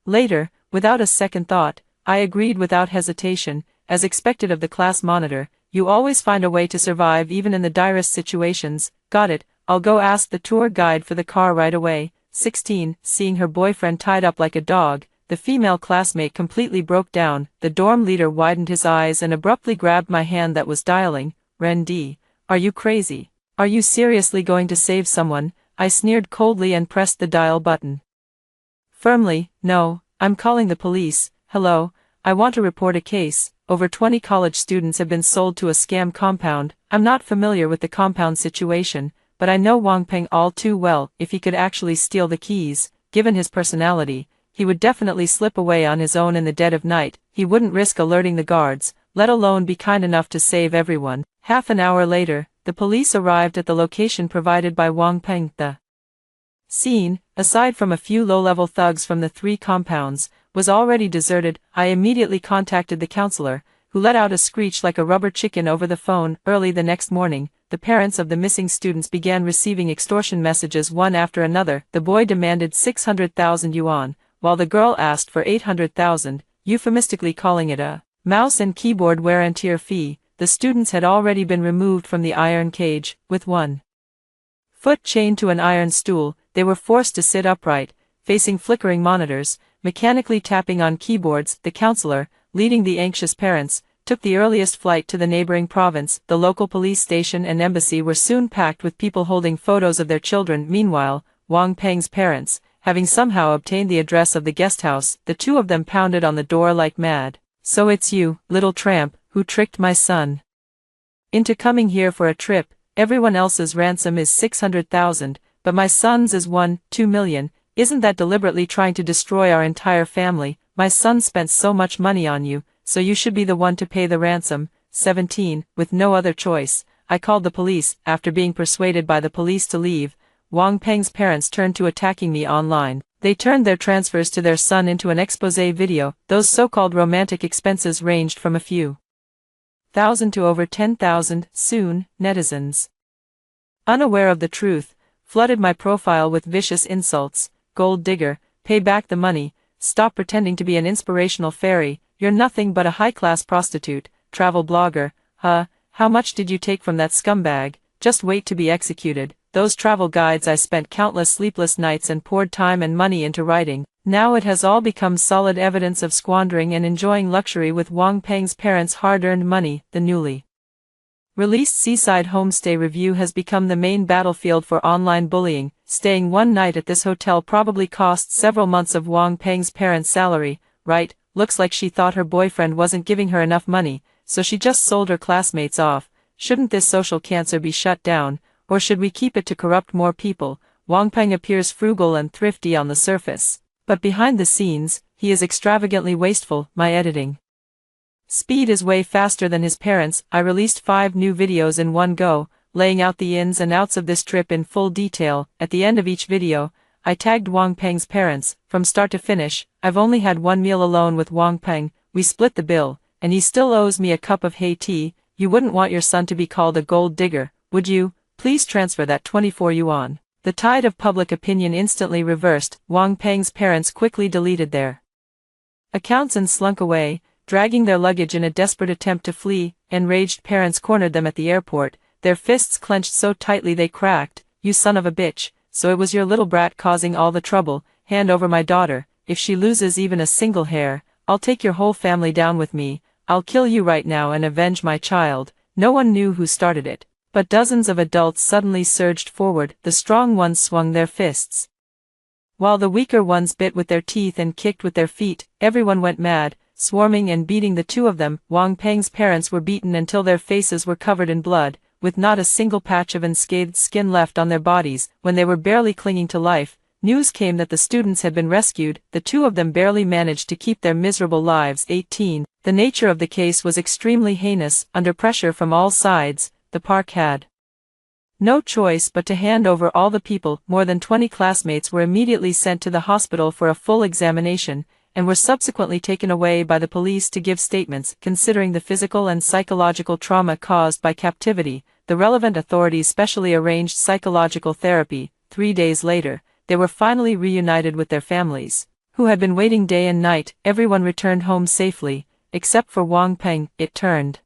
Later, without a second thought, I agreed without hesitation. As expected of the class monitor, you always find a way to survive even in the direst situations. "Got it, I'll go ask the tour guide for the car right away." 16. Seeing her boyfriend tied up like a dog, the female classmate completely broke down. The dorm leader widened his eyes and abruptly grabbed my hand that was dialing. "Ren D, are you crazy? Are you seriously going to save someone?" I sneered coldly and pressed the dial button. Firmly, "No, I'm calling the police. Hello, I want to report a case. Over 20 college students have been sold to a scam compound." I'm not familiar with the compound situation, but I know Wang Peng all too well. If he could actually steal the keys, given his personality, he would definitely slip away on his own in the dead of night. He wouldn't risk alerting the guards, let alone be kind enough to save everyone. Half an hour later, the police arrived at the location provided by Wang Peng. The scene, aside from a few low-level thugs from the 3 compounds, was already deserted. I immediately contacted the counselor, who let out a screech like a rubber chicken over the phone. Early the next morning, the parents of the missing students began receiving extortion messages one after another. The boy demanded 600,000 yuan, while the girl asked for 800,000, euphemistically calling it a mouse and keyboard wear and tear fee. The students had already been removed from the iron cage. With one foot chained to an iron stool, they were forced to sit upright, facing flickering monitors, mechanically tapping on keyboards. The counselor, leading the anxious parents, took the earliest flight to the neighboring province. The local police station and embassy were soon packed with people holding photos of their children. Meanwhile, Wang Peng's parents, having somehow obtained the address of the guest house, the two of them pounded on the door like mad. "So it's you, little tramp, who tricked my son into coming here for a trip. Everyone else's ransom is 600,000, but my son's is 2 million. Isn't that deliberately trying to destroy our entire family? My son spent so much money on you, so you should be the one to pay the ransom." 17. With no other choice, I called the police. After being persuaded by the police to leave, Wang Peng's parents turned to attacking me online. They turned their transfers to their son into an expose video. Those so-called romantic expenses ranged from a few thousand to over 10,000. Soon, netizens, unaware of the truth, flooded my profile with vicious insults. "Gold digger, pay back the money. Stop pretending to be an inspirational fairy. You're nothing but a high-class prostitute. Travel blogger. How much did you take from that scumbag? Just wait to be executed." Those travel guides I spent countless sleepless nights and poured time and money into writing. Now it has all become solid evidence of squandering and enjoying luxury with Wang Peng's parents' hard-earned money. The newly released Seaside Homestay review has become the main battlefield for online bullying. Staying one night at this hotel probably cost several months of Wang Peng's parents' salary. Right, looks like she thought her boyfriend wasn't giving her enough money, so she just sold her classmates off. Shouldn't this social cancer be shut down, or should we keep it to corrupt more people? Wang Peng appears frugal and thrifty on the surface, but behind the scenes, he is extravagantly wasteful. My editing speed is way faster than his parents. I released 5 new videos in one go, laying out the ins and outs of this trip in full detail. At the end of each video, I tagged Wang Peng's parents. From start to finish, I've only had one meal alone with Wang Peng. We split the bill, and he still owes me a cup of hay tea. You wouldn't want your son to be called a gold digger, would you? Please transfer that 24 yuan. The tide of public opinion instantly reversed. Wang Peng's parents quickly deleted their accounts and slunk away, dragging their luggage in a desperate attempt to flee. Enraged parents cornered them at the airport, their fists clenched so tightly they cracked. "You son of a bitch, so it was your little brat causing all the trouble. Hand over my daughter. If she loses even a single hair, I'll take your whole family down with me. I'll kill you right now and avenge my child." No one knew who started it, but dozens of adults suddenly surged forward. The strong ones swung their fists, while the weaker ones bit with their teeth and kicked with their feet. Everyone went mad, swarming and beating the two of them. Wang Peng's parents were beaten until their faces were covered in blood, with not a single patch of unscathed skin left on their bodies. When they were barely clinging to life, news came that the students had been rescued. The two of them barely managed to keep their miserable lives. 18. The nature of the case was extremely heinous. Under pressure from all sides, the park had no choice but to hand over all the people. More than 20 classmates were immediately sent to the hospital for a full examination, and were subsequently taken away by the police to give statements. Considering the physical and psychological trauma caused by captivity, the relevant authorities specially arranged psychological therapy. 3 days later, they were finally reunited with their families, who had been waiting day and night. Everyone returned home safely, except for Wang Peng. It turned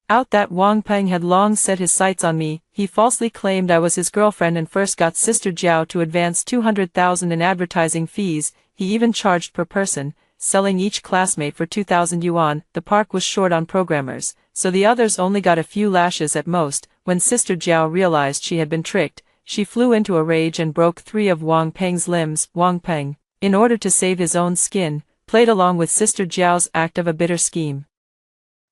out that Wang Peng had long set his sights on me. He falsely claimed I was his girlfriend and first got Sister Jiao to advance 200,000 in advertising fees. He even charged per person, selling each classmate for 2,000 yuan. The park was short on programmers, so the others only got a few lashes at most. When Sister Jiao realized she had been tricked, she flew into a rage and broke 3 of Wang Peng's limbs. Wang Peng, in order to save his own skin, played along with Sister Jiao's act of a bitter scheme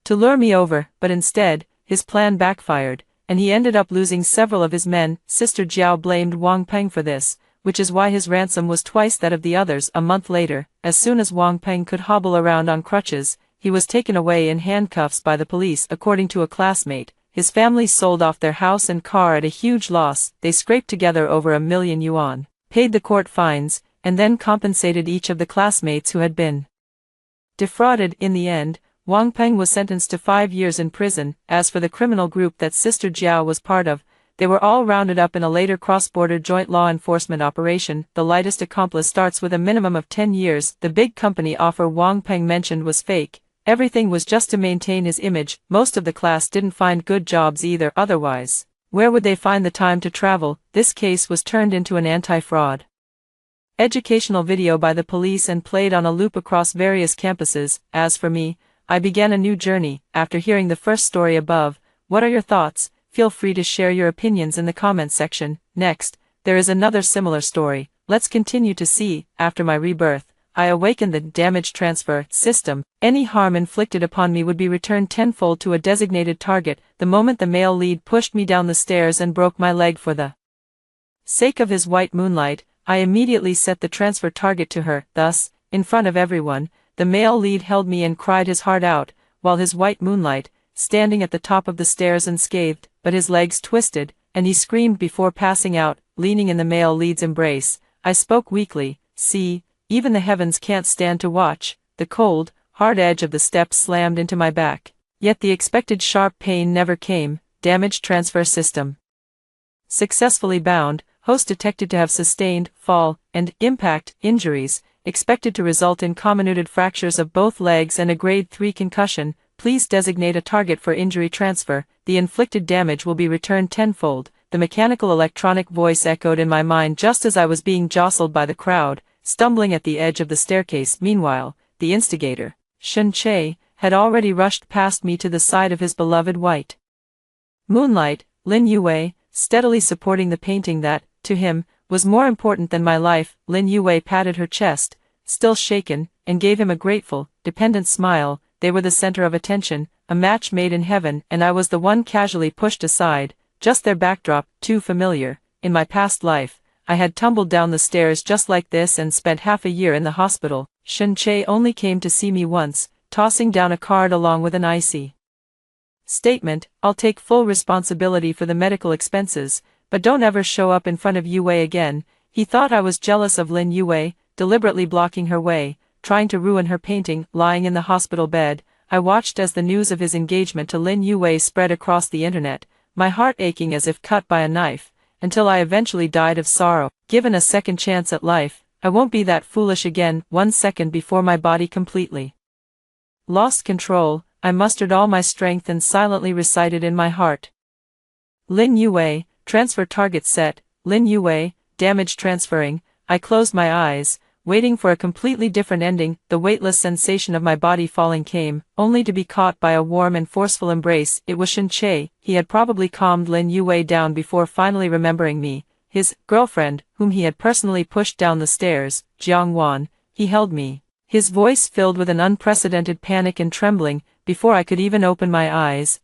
to lure me over, but instead, his plan backfired, and he ended up losing several of his men. Sister Jiao blamed Wang Peng for this, which is why his ransom was twice that of the others. A month later, as soon as Wang Peng could hobble around on crutches, he was taken away in handcuffs by the police. According to a classmate, his family sold off their house and car at a huge loss. They scraped together over 1 million yuan, paid the court fines, and then compensated each of the classmates who had been defrauded. In the end, Wang Peng was sentenced to 5 years in prison. As for the criminal group that Sister Jiao was part of, they were all rounded up in a later cross-border joint law enforcement operation. The lightest accomplice starts with a minimum of 10 years. The big company offer Wang Peng mentioned was fake. Everything was just to maintain his image. Most of the class didn't find good jobs either. Otherwise, where would they find the time to travel? This case was turned into an anti-fraud educational video by the police and played on a loop across various campuses. As for me, I began a new journey. After hearing the first story above, what are your thoughts? Feel free to share your opinions in the comments section. Next, there is another similar story. Let's continue to see. After my rebirth, I awakened the damage transfer system. Any harm inflicted upon me would be returned tenfold to a designated target. The moment the male lead pushed me down the stairs and broke my leg for the sake of his white moonlight, I immediately set the transfer target to her. Thus, in front of everyone, the male lead held me and cried his heart out, while his white moonlight, standing at the top of the stairs unscathed, but his legs twisted, and he screamed before passing out. Leaning in the male lead's embrace, I spoke weakly. See, even the heavens can't stand to watch. The cold, hard edge of the steps slammed into my back. Yet the expected sharp pain never came. Damage transfer system successfully bound. Host detected to have sustained fall and impact injuries, expected to result in comminuted fractures of both legs and a grade 3 concussion. Please designate a target for injury transfer. The inflicted damage will be returned tenfold. The mechanical electronic voice echoed in my mind just as I was being jostled by the crowd, stumbling at the edge of the staircase. Meanwhile, the instigator, Shen Che, had already rushed past me to the side of his beloved white moonlight. Lin Yue, steadily supporting the painting that, to him, was more important than my life. Lin Yue patted her chest, still shaken, and gave him a grateful, dependent smile. They were the center of attention, a match made in heaven, and I was the one casually pushed aside, just their backdrop, too familiar. In my past life, I had tumbled down the stairs just like this and spent half a year in the hospital. Shen Che only came to see me once, tossing down a card along with an icy statement. I'll take full responsibility for the medical expenses, but don't ever show up in front of Yue again. He thought I was jealous of Lin Yue, deliberately blocking her way, trying to ruin her painting. Lying in the hospital bed, I watched as the news of his engagement to Lin Yue spread across the internet, my heart aching as if cut by a knife, until I eventually died of sorrow. Given a second chance at life, I won't be that foolish again. 1 second before my body completely lost control, I mustered all my strength and silently recited in my heart. Lin Yue, transfer target set. Lin Yue, damage transferring. I closed my eyes, waiting for a completely different ending. The weightless sensation of my body falling came, only to be caught by a warm and forceful embrace. It was Shen Che. He had probably calmed Lin Yue down before finally remembering me, his girlfriend, whom he had personally pushed down the stairs. Jiang Wan. He held me, his voice filled with an unprecedented panic and trembling, before I could even open my eyes.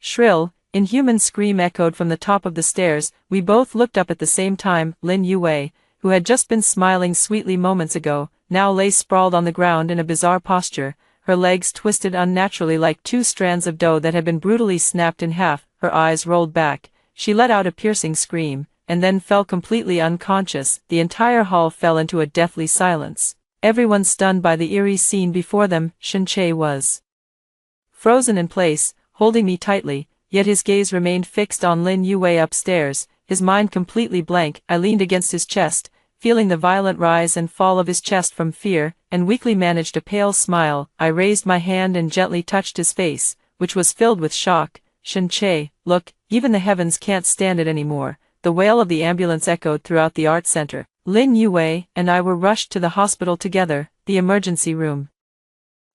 Shrill, inhuman scream echoed from the top of the stairs. We both looked up at the same time. Lin Yue, who had just been smiling sweetly moments ago, now lay sprawled on the ground in a bizarre posture, her legs twisted unnaturally like two strands of dough that had been brutally snapped in half. Her eyes rolled back. She let out a piercing scream, and then fell completely unconscious. The entire hall fell into a deathly silence. Everyone stunned by the eerie scene before them. Shen Che was frozen in place, holding me tightly, yet his gaze remained fixed on Lin Yue upstairs, his mind completely blank. I leaned against his chest, feeling the violent rise and fall of his chest from fear, and weakly managed a pale smile. I raised my hand and gently touched his face, which was filled with shock. Shen Che, look, even the heavens can't stand it anymore. The wail of the ambulance echoed throughout the art center. Lin Yue and I were rushed to the hospital together, the emergency room.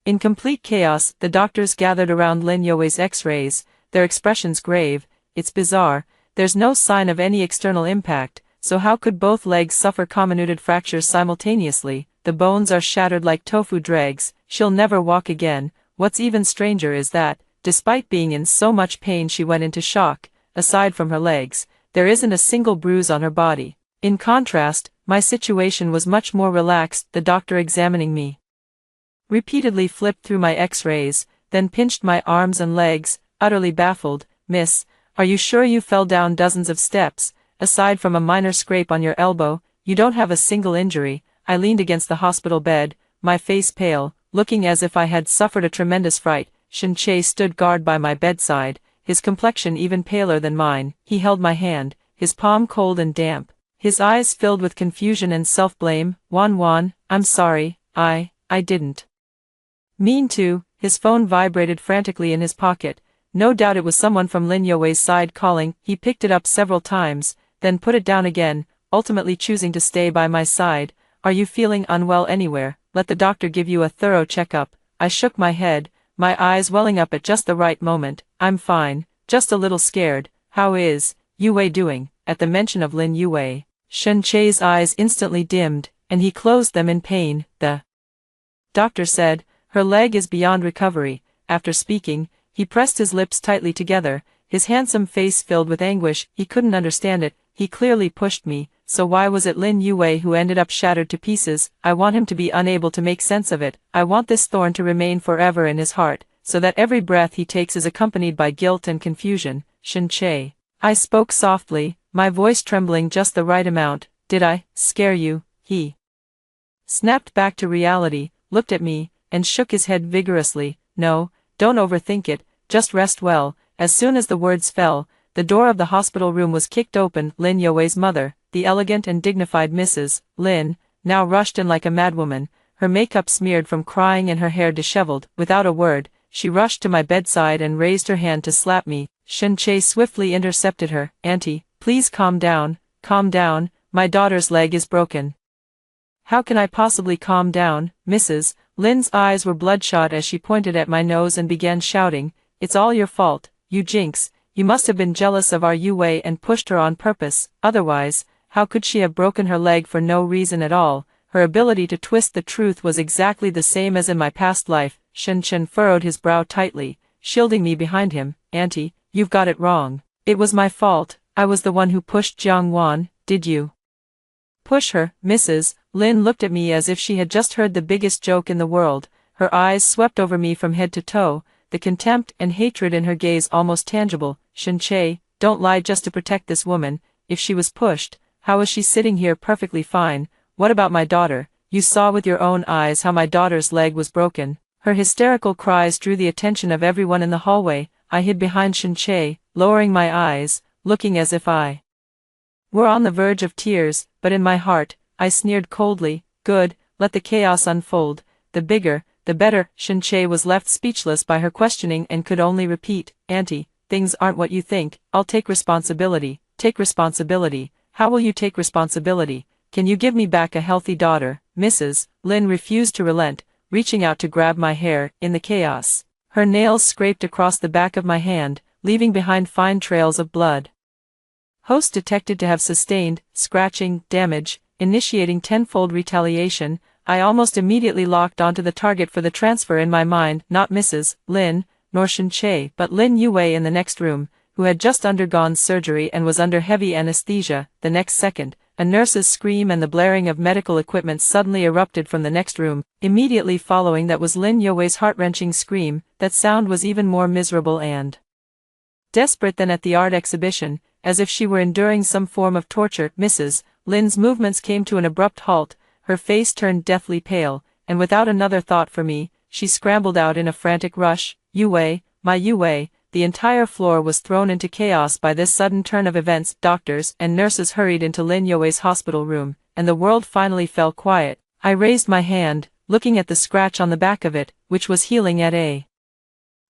In complete chaos, the doctors gathered around Lin Yue's x-rays, their expressions grave. It's bizarre, there's no sign of any external impact, so how could both legs suffer comminuted fractures simultaneously? The bones are shattered like tofu dregs, she'll never walk again. What's even stranger is that, despite being in so much pain, she went into shock. Aside from her legs, there isn't a single bruise on her body. In contrast, my situation was much more relaxed. The doctor, examining me, repeatedly flipped through my x-rays, then pinched my arms and legs, utterly baffled. Miss, are you sure you fell down dozens of steps? Aside from a minor scrape on your elbow, you don't have a single injury. I leaned against the hospital bed, my face pale, looking as if I had suffered a tremendous fright. Shen Che stood guard by my bedside, his complexion even paler than mine. He held my hand, his palm cold and damp, his eyes filled with confusion and self-blame. Wan, I'm sorry, I didn't mean to. His phone vibrated frantically in his pocket. No doubt it was someone from Lin Yue's side calling. He picked it up several times, then put it down again, ultimately choosing to stay by my side. Are you feeling unwell anywhere? Let the doctor give you a thorough checkup. I shook my head, my eyes welling up at just the right moment. I'm fine, just a little scared. How is Yue doing? At the mention of Lin Yue, Shen Che's eyes instantly dimmed, and he closed them in pain. The doctor said, her leg is beyond recovery. After speaking, he pressed his lips tightly together, his handsome face filled with anguish. He couldn't understand it. He clearly pushed me, so why was it Lin Yue who ended up shattered to pieces? I want him to be unable to make sense of it. I want this thorn to remain forever in his heart, so that every breath he takes is accompanied by guilt and confusion. Shen Che, I spoke softly, my voice trembling just the right amount. Did I scare you? He snapped back to reality, looked at me, and shook his head vigorously. No, don't overthink it, just rest well. As soon as the words fell, the door of the hospital room was kicked open. Lin Yue's mother, the elegant and dignified Mrs. Lin, now rushed in like a madwoman, her makeup smeared from crying and her hair disheveled. Without a word, she rushed to my bedside and raised her hand to slap me. Shen Che swiftly intercepted her. Auntie, please calm down, my daughter's leg is broken. How can I possibly calm down, Mrs. Lin's eyes were bloodshot as she pointed at my nose and began shouting, it's all your fault, you jinx, you must have been jealous of our Yue and pushed her on purpose. Otherwise, how could she have broken her leg for no reason at all? Her ability to twist the truth was exactly the same as in my past life. Shen Chen furrowed his brow tightly, shielding me behind him. Auntie, you've got it wrong. It was my fault. I was the one who pushed Jiang Wan. Did you push her? Mrs. Lin looked at me as if she had just heard the biggest joke in the world. Her eyes swept over me from head to toe, the contempt and hatred in her gaze almost tangible. Shen Che, don't lie just to protect this woman. If she was pushed, how is she sitting here perfectly fine? What about my daughter? You saw with your own eyes how my daughter's leg was broken. Her hysterical cries drew the attention of everyone in the hallway. I hid behind Shen Che, lowering my eyes, looking as if I were on the verge of tears, but in my heart, I sneered coldly. Good, let the chaos unfold. The bigger, the better. Shen Che was left speechless by her questioning and could only repeat, Auntie, things aren't what you think. I'll take responsibility. Take responsibility. How will you take responsibility? Can you give me back a healthy daughter? Mrs. Lin refused to relent, reaching out to grab my hair. In the chaos, her nails scraped across the back of my hand, leaving behind fine trails of blood. Host detected to have sustained scratching damage, initiating tenfold retaliation. I almost immediately locked onto the target for the transfer in my mind, not Mrs. Lin, nor Shin-chae, but Lin Yue in the next room, who had just undergone surgery and was under heavy anesthesia. The next second, a nurse's scream and the blaring of medical equipment suddenly erupted from the next room. Immediately following that was Lin Yue's heart-wrenching scream. That sound was even more miserable and desperate than at the art exhibition, as if she were enduring some form of torture. Mrs. Lin's movements came to an abrupt halt, her face turned deathly pale, and without another thought for me, she scrambled out in a frantic rush. Yue, my Yue. The entire floor was thrown into chaos by this sudden turn of events. Doctors and nurses hurried into Lin Yue's hospital room, and the world finally fell quiet. I raised my hand, looking at the scratch on the back of it, which was healing at a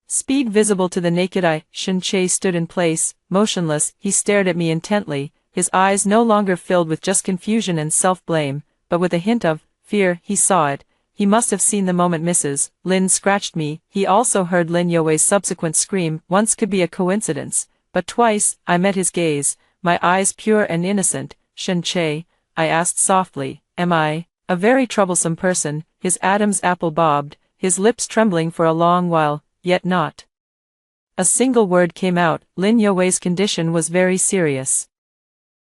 speed visible to the naked eye. Shin-chae stood in place, motionless. He stared at me intently, his eyes no longer filled with just confusion and self-blame, but with a hint of fear. He saw it. He must have seen the moment Mrs. Lin scratched me. He also heard Lin Yue's subsequent scream. Once could be a coincidence, but twice, I met his gaze, my eyes pure and innocent. Shin-chae, I asked softly, am I a very troublesome person? His Adam's apple bobbed, his lips trembling for a long while, yet not a single word came out. Lin Yue's condition was very serious.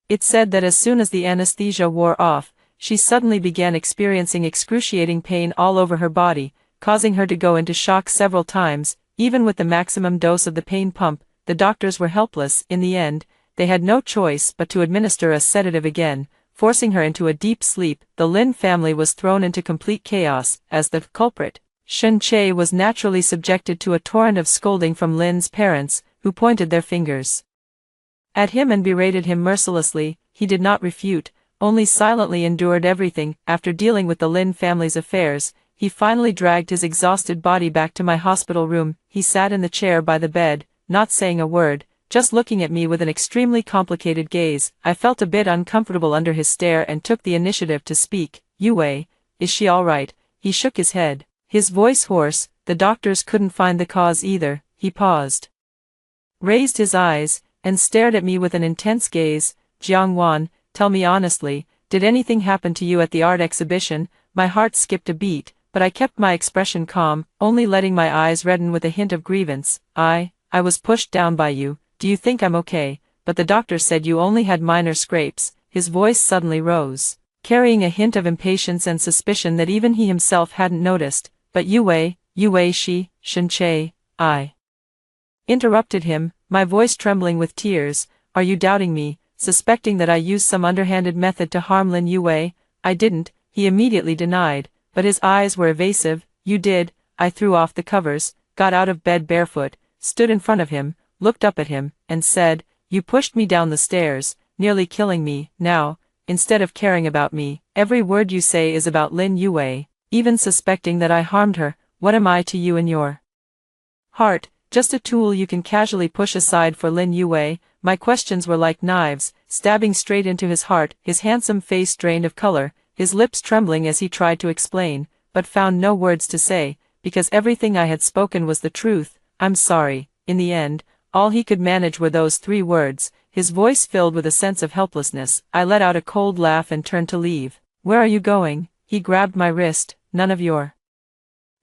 It said that as soon as the anesthesia wore off, she suddenly began experiencing excruciating pain all over her body, causing her to go into shock several times. Even with the maximum dose of the pain pump, the doctors were helpless. In the end, they had no choice but to administer a sedative again, forcing her into a deep sleep. The Lin family was thrown into complete chaos. As the culprit, Shin-chae was naturally subjected to a torrent of scolding from Lin's parents, who pointed their fingers at him and berated him mercilessly. He did not refute, only silently endured everything. After dealing with the Lin family's affairs, he finally dragged his exhausted body back to my hospital room. He sat in the chair by the bed, not saying a word, just looking at me with an extremely complicated gaze. I felt a bit uncomfortable under his stare and took the initiative to speak. Yue, is she all right? He shook his head, his voice hoarse. The doctors couldn't find the cause either. He paused, raised his eyes, and stared at me with an intense gaze. Jiangwan, tell me honestly, did anything happen to you at the art exhibition? My heart skipped a beat, but I kept my expression calm, only letting my eyes redden with a hint of grievance. I was pushed down by you. Do you think I'm okay? But the doctor said you only had minor scrapes. His voice suddenly rose, carrying a hint of impatience and suspicion that even he himself hadn't noticed. But Yue, Shin-chae, I interrupted him, my voice trembling with tears. Are you doubting me, suspecting that I used some underhanded method to harm Lin Yue? I didn't, he immediately denied, but his eyes were evasive. You did. I threw off the covers, got out of bed barefoot, stood in front of him, looked up at him, and said, you pushed me down the stairs, nearly killing me. Now, instead of caring about me, every word you say is about Lin Yue, even suspecting that I harmed her. What am I to you in your heart? Just a tool you can casually push aside for Lin Yue. My questions were like knives, stabbing straight into his heart. His handsome face drained of color, his lips trembling as he tried to explain, but found no words to say, because everything I had spoken was the truth. I'm sorry. In the end, all he could manage were those 3 words, his voice filled with a sense of helplessness. I let out a cold laugh and turned to leave. Where are you going? He grabbed my wrist. None of your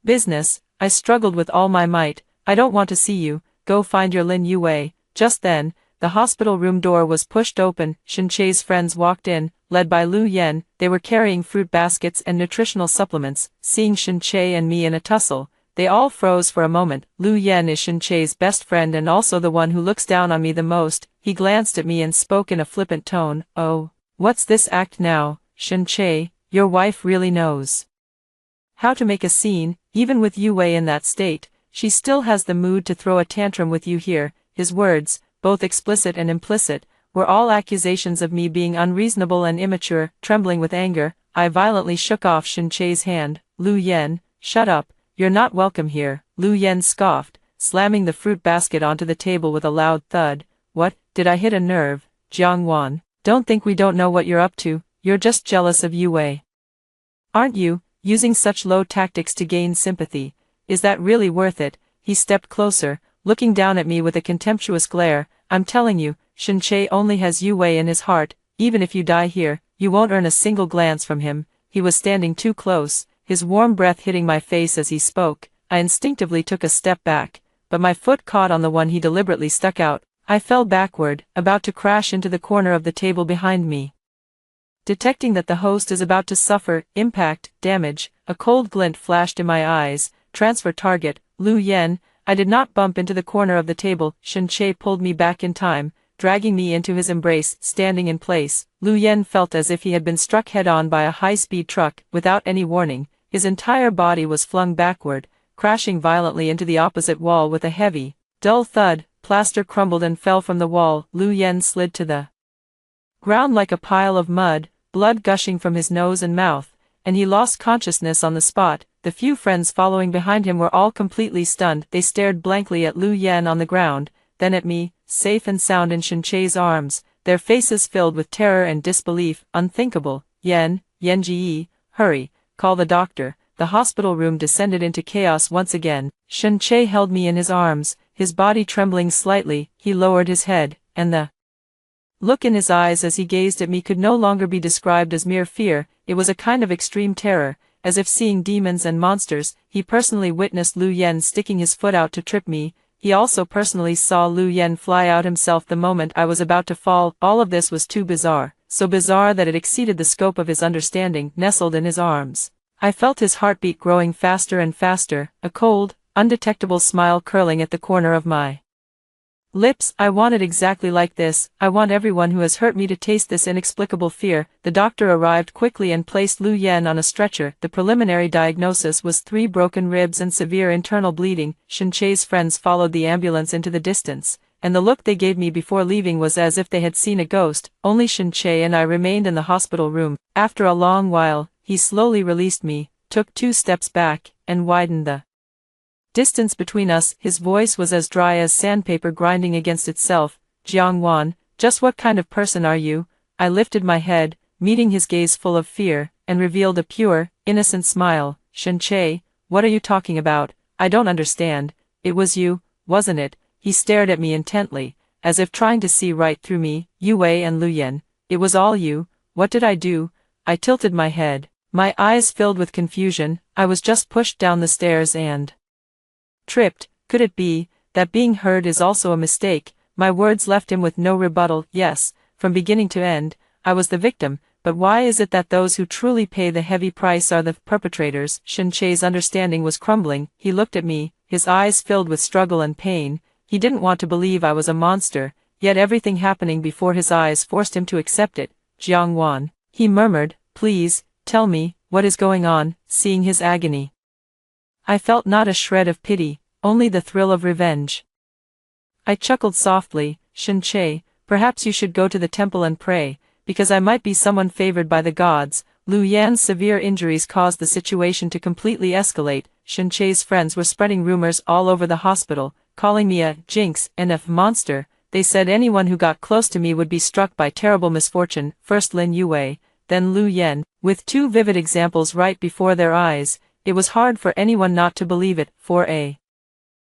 business. I struggled with all my might. I don't want to see you. Go find your Lin Yue. Just then, the hospital room door was pushed open. Shin-chae's friends walked in, led by Lu Yen. They were carrying fruit baskets and nutritional supplements. Seeing Shin-chae and me in a tussle, they all froze for a moment. Lu Yen is Shin-chae's best friend and also the one who looks down on me the most. He glanced at me and spoke in a flippant tone. Oh, what's this act now? Shin-chae, your wife really knows how to make a scene. Even with Yue in that state, she still has the mood to throw a tantrum with you here. His words, both explicit and implicit, were all accusations of me being unreasonable and immature. Trembling with anger, I violently shook off Shin-chae's hand. Lu Yen, shut up, you're not welcome here. Lu Yen scoffed, slamming the fruit basket onto the table with a loud thud. What, did I hit a nerve? Jiangwan, don't think we don't know what you're up to. You're just jealous of Yue, aren't you? Using such low tactics to gain sympathy. Is that really worth it? He stepped closer, looking down at me with a contemptuous glare. I'm telling you, Shin-chae only has Yue in his heart. Even if you die here, you won't earn a single glance from him. He was standing too close, his warm breath hitting my face as he spoke. I instinctively took a step back, but my foot caught on the one he deliberately stuck out. I fell backward, about to crash into the corner of the table behind me. Detecting that the host is about to suffer impact damage, a cold glint flashed in my eyes. Transfer target, Lu Yen. I did not bump into the corner of the table. Shen Che pulled me back in time, dragging me into his embrace. Standing in place, Lu Yen felt as if he had been struck head-on by a high-speed truck. Without any warning, his entire body was flung backward, crashing violently into the opposite wall with a heavy, dull thud. Plaster crumbled and fell from the wall. Lu Yen slid to the ground like a pile of mud, blood gushing from his nose and mouth, and he lost consciousness on the spot. The few friends following behind him were all completely stunned. They stared blankly at Lu Yen on the ground, then at me, safe and sound in Shen Che's arms, their faces filled with terror and disbelief. Unthinkable. Yenji, hurry, call the doctor. The hospital room descended into chaos once again. Shen Che held me in his arms, his body trembling slightly. He lowered his head, and the look in his eyes as he gazed at me could no longer be described as mere fear. It was a kind of extreme terror, as if seeing demons and monsters. He personally witnessed Lu Yen sticking his foot out to trip me. He also personally saw Lu Yen fly out himself the moment I was about to fall. All of this was too bizarre, so bizarre that it exceeded the scope of his understanding. Nestled in his arms, I felt his heartbeat growing faster and faster, a cold, undetectable smile curling at the corner of my lips. I want it exactly like this. I want everyone who has hurt me to taste this inexplicable fear. The doctor arrived quickly and placed Lu Yen on a stretcher. The preliminary diagnosis was 3 broken ribs and severe internal bleeding. Shen Che's friends followed the ambulance into the distance, and the look they gave me before leaving was as if they had seen a ghost. Only Shen Che and I remained in the hospital room. After a long while, he slowly released me, took 2 steps back, and widened the distance between us. His voice was as dry as sandpaper grinding against itself. Jiang Wan, just what kind of person are you? I lifted my head, meeting his gaze full of fear, and revealed a pure, innocent smile. Shen Che, what are you talking about? I don't understand. It was you, wasn't it? He stared at me intently, as if trying to see right through me. Yue and Lu Yen, it was all you. What did I do? I tilted my head, my eyes filled with confusion. I was just pushed down the stairs and tripped. Could it be that being heard is also a mistake? My words left him with no rebuttal. Yes, from beginning to end, I was the victim, but why is it that those who truly pay the heavy price are the perpetrators? Shen Che's understanding was crumbling. He looked at me, his eyes filled with struggle and pain. He didn't want to believe I was a monster, yet everything happening before his eyes forced him to accept it. Jiang Wan, he murmured, please, tell me, what is going on? Seeing his agony, I felt not a shred of pity, only the thrill of revenge. I chuckled softly. Shen Che, perhaps you should go to the temple and pray, because I might be someone favored by the gods. Lu Yan's severe injuries caused the situation to completely escalate. Shen Che's friends were spreading rumors all over the hospital, calling me a jinx and a monster. They said anyone who got close to me would be struck by terrible misfortune. First Lin Yue, then Lu Yen, with 2 vivid examples right before their eyes. It was hard for anyone not to believe it. For a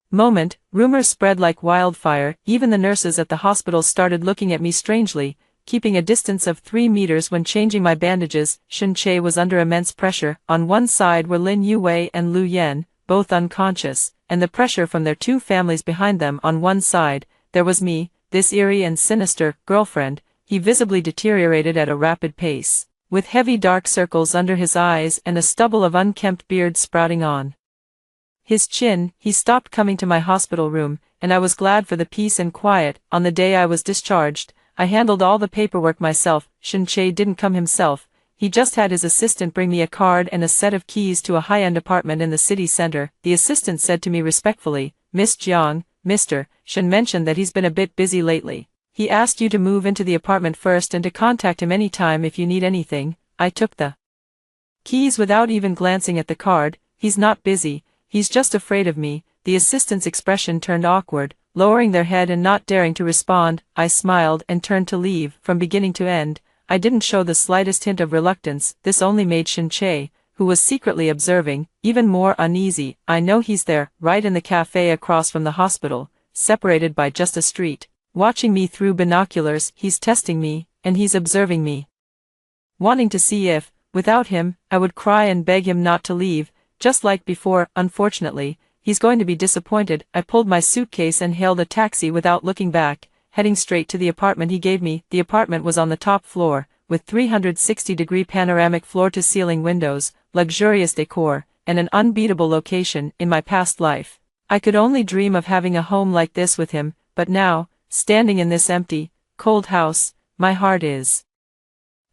moment, rumors spread like wildfire. Even the nurses at the hospital started looking at me strangely, keeping a distance of 3 meters when changing my bandages. Shen Che was under immense pressure. On one side were Lin Yue and Lu Yen, both unconscious, and the pressure from their 2 families behind them. On one side, there was me, this eerie and sinister girlfriend. He visibly deteriorated at a rapid pace, with heavy dark circles under his eyes and a stubble of unkempt beard sprouting on his chin. He stopped coming to my hospital room, and I was glad for the peace and quiet. On the day I was discharged, I handled all the paperwork myself. Shen Che didn't come himself. He just had his assistant bring me a card and a set of keys to a high-end apartment in the city center. The assistant said to me respectfully, Miss Jiang, Mr. Shen mentioned that he's been a bit busy lately. He asked you to move into the apartment first and to contact him anytime if you need anything. I took the keys without even glancing at the card. He's not busy, he's just afraid of me. The assistant's expression turned awkward, lowering their head and not daring to respond. I smiled and turned to leave. From beginning to end, I didn't show the slightest hint of reluctance. This only made Shen Che, who was secretly observing, even more uneasy. I know he's there, right in the cafe across from the hospital, separated by just a street, watching me through binoculars. He's testing me, and he's observing me, wanting to see if, without him, I would cry and beg him not to leave, just like before. Unfortunately, he's going to be disappointed. I pulled my suitcase and hailed a taxi without looking back, heading straight to the apartment he gave me. The apartment was on the top floor, with 360-degree panoramic floor-to-ceiling windows, luxurious decor, and an unbeatable location. In my past life, I could only dream of having a home like this with him, but now, standing in this empty, cold house, my heart is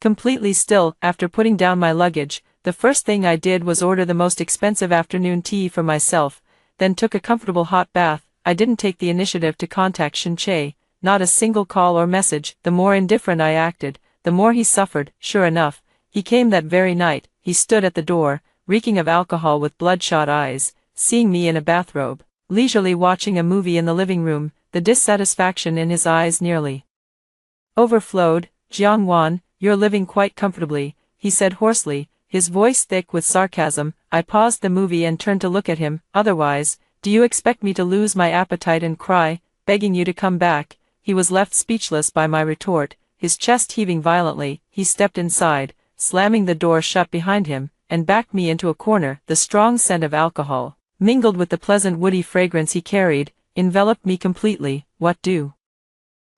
completely still. After putting down my luggage, the first thing I did was order the most expensive afternoon tea for myself, then took a comfortable hot bath. I didn't take the initiative to contact Shin-chae, not a single call or message. The more indifferent I acted, the more he suffered. Sure enough, he came that very night. He stood at the door, reeking of alcohol with bloodshot eyes, seeing me in a bathrobe, leisurely watching a movie in the living room. The dissatisfaction in his eyes nearly overflowed. "Jiang-wan, you're living quite comfortably," he said hoarsely, his voice thick with sarcasm. I paused the movie and turned to look at him. "Otherwise, do you expect me to lose my appetite and cry, begging you to come back?" He was left speechless by my retort, his chest heaving violently. He stepped inside, slamming the door shut behind him, and backed me into a corner. The strong scent of alcohol, mingled with the pleasant woody fragrance he carried, enveloped me completely. "What do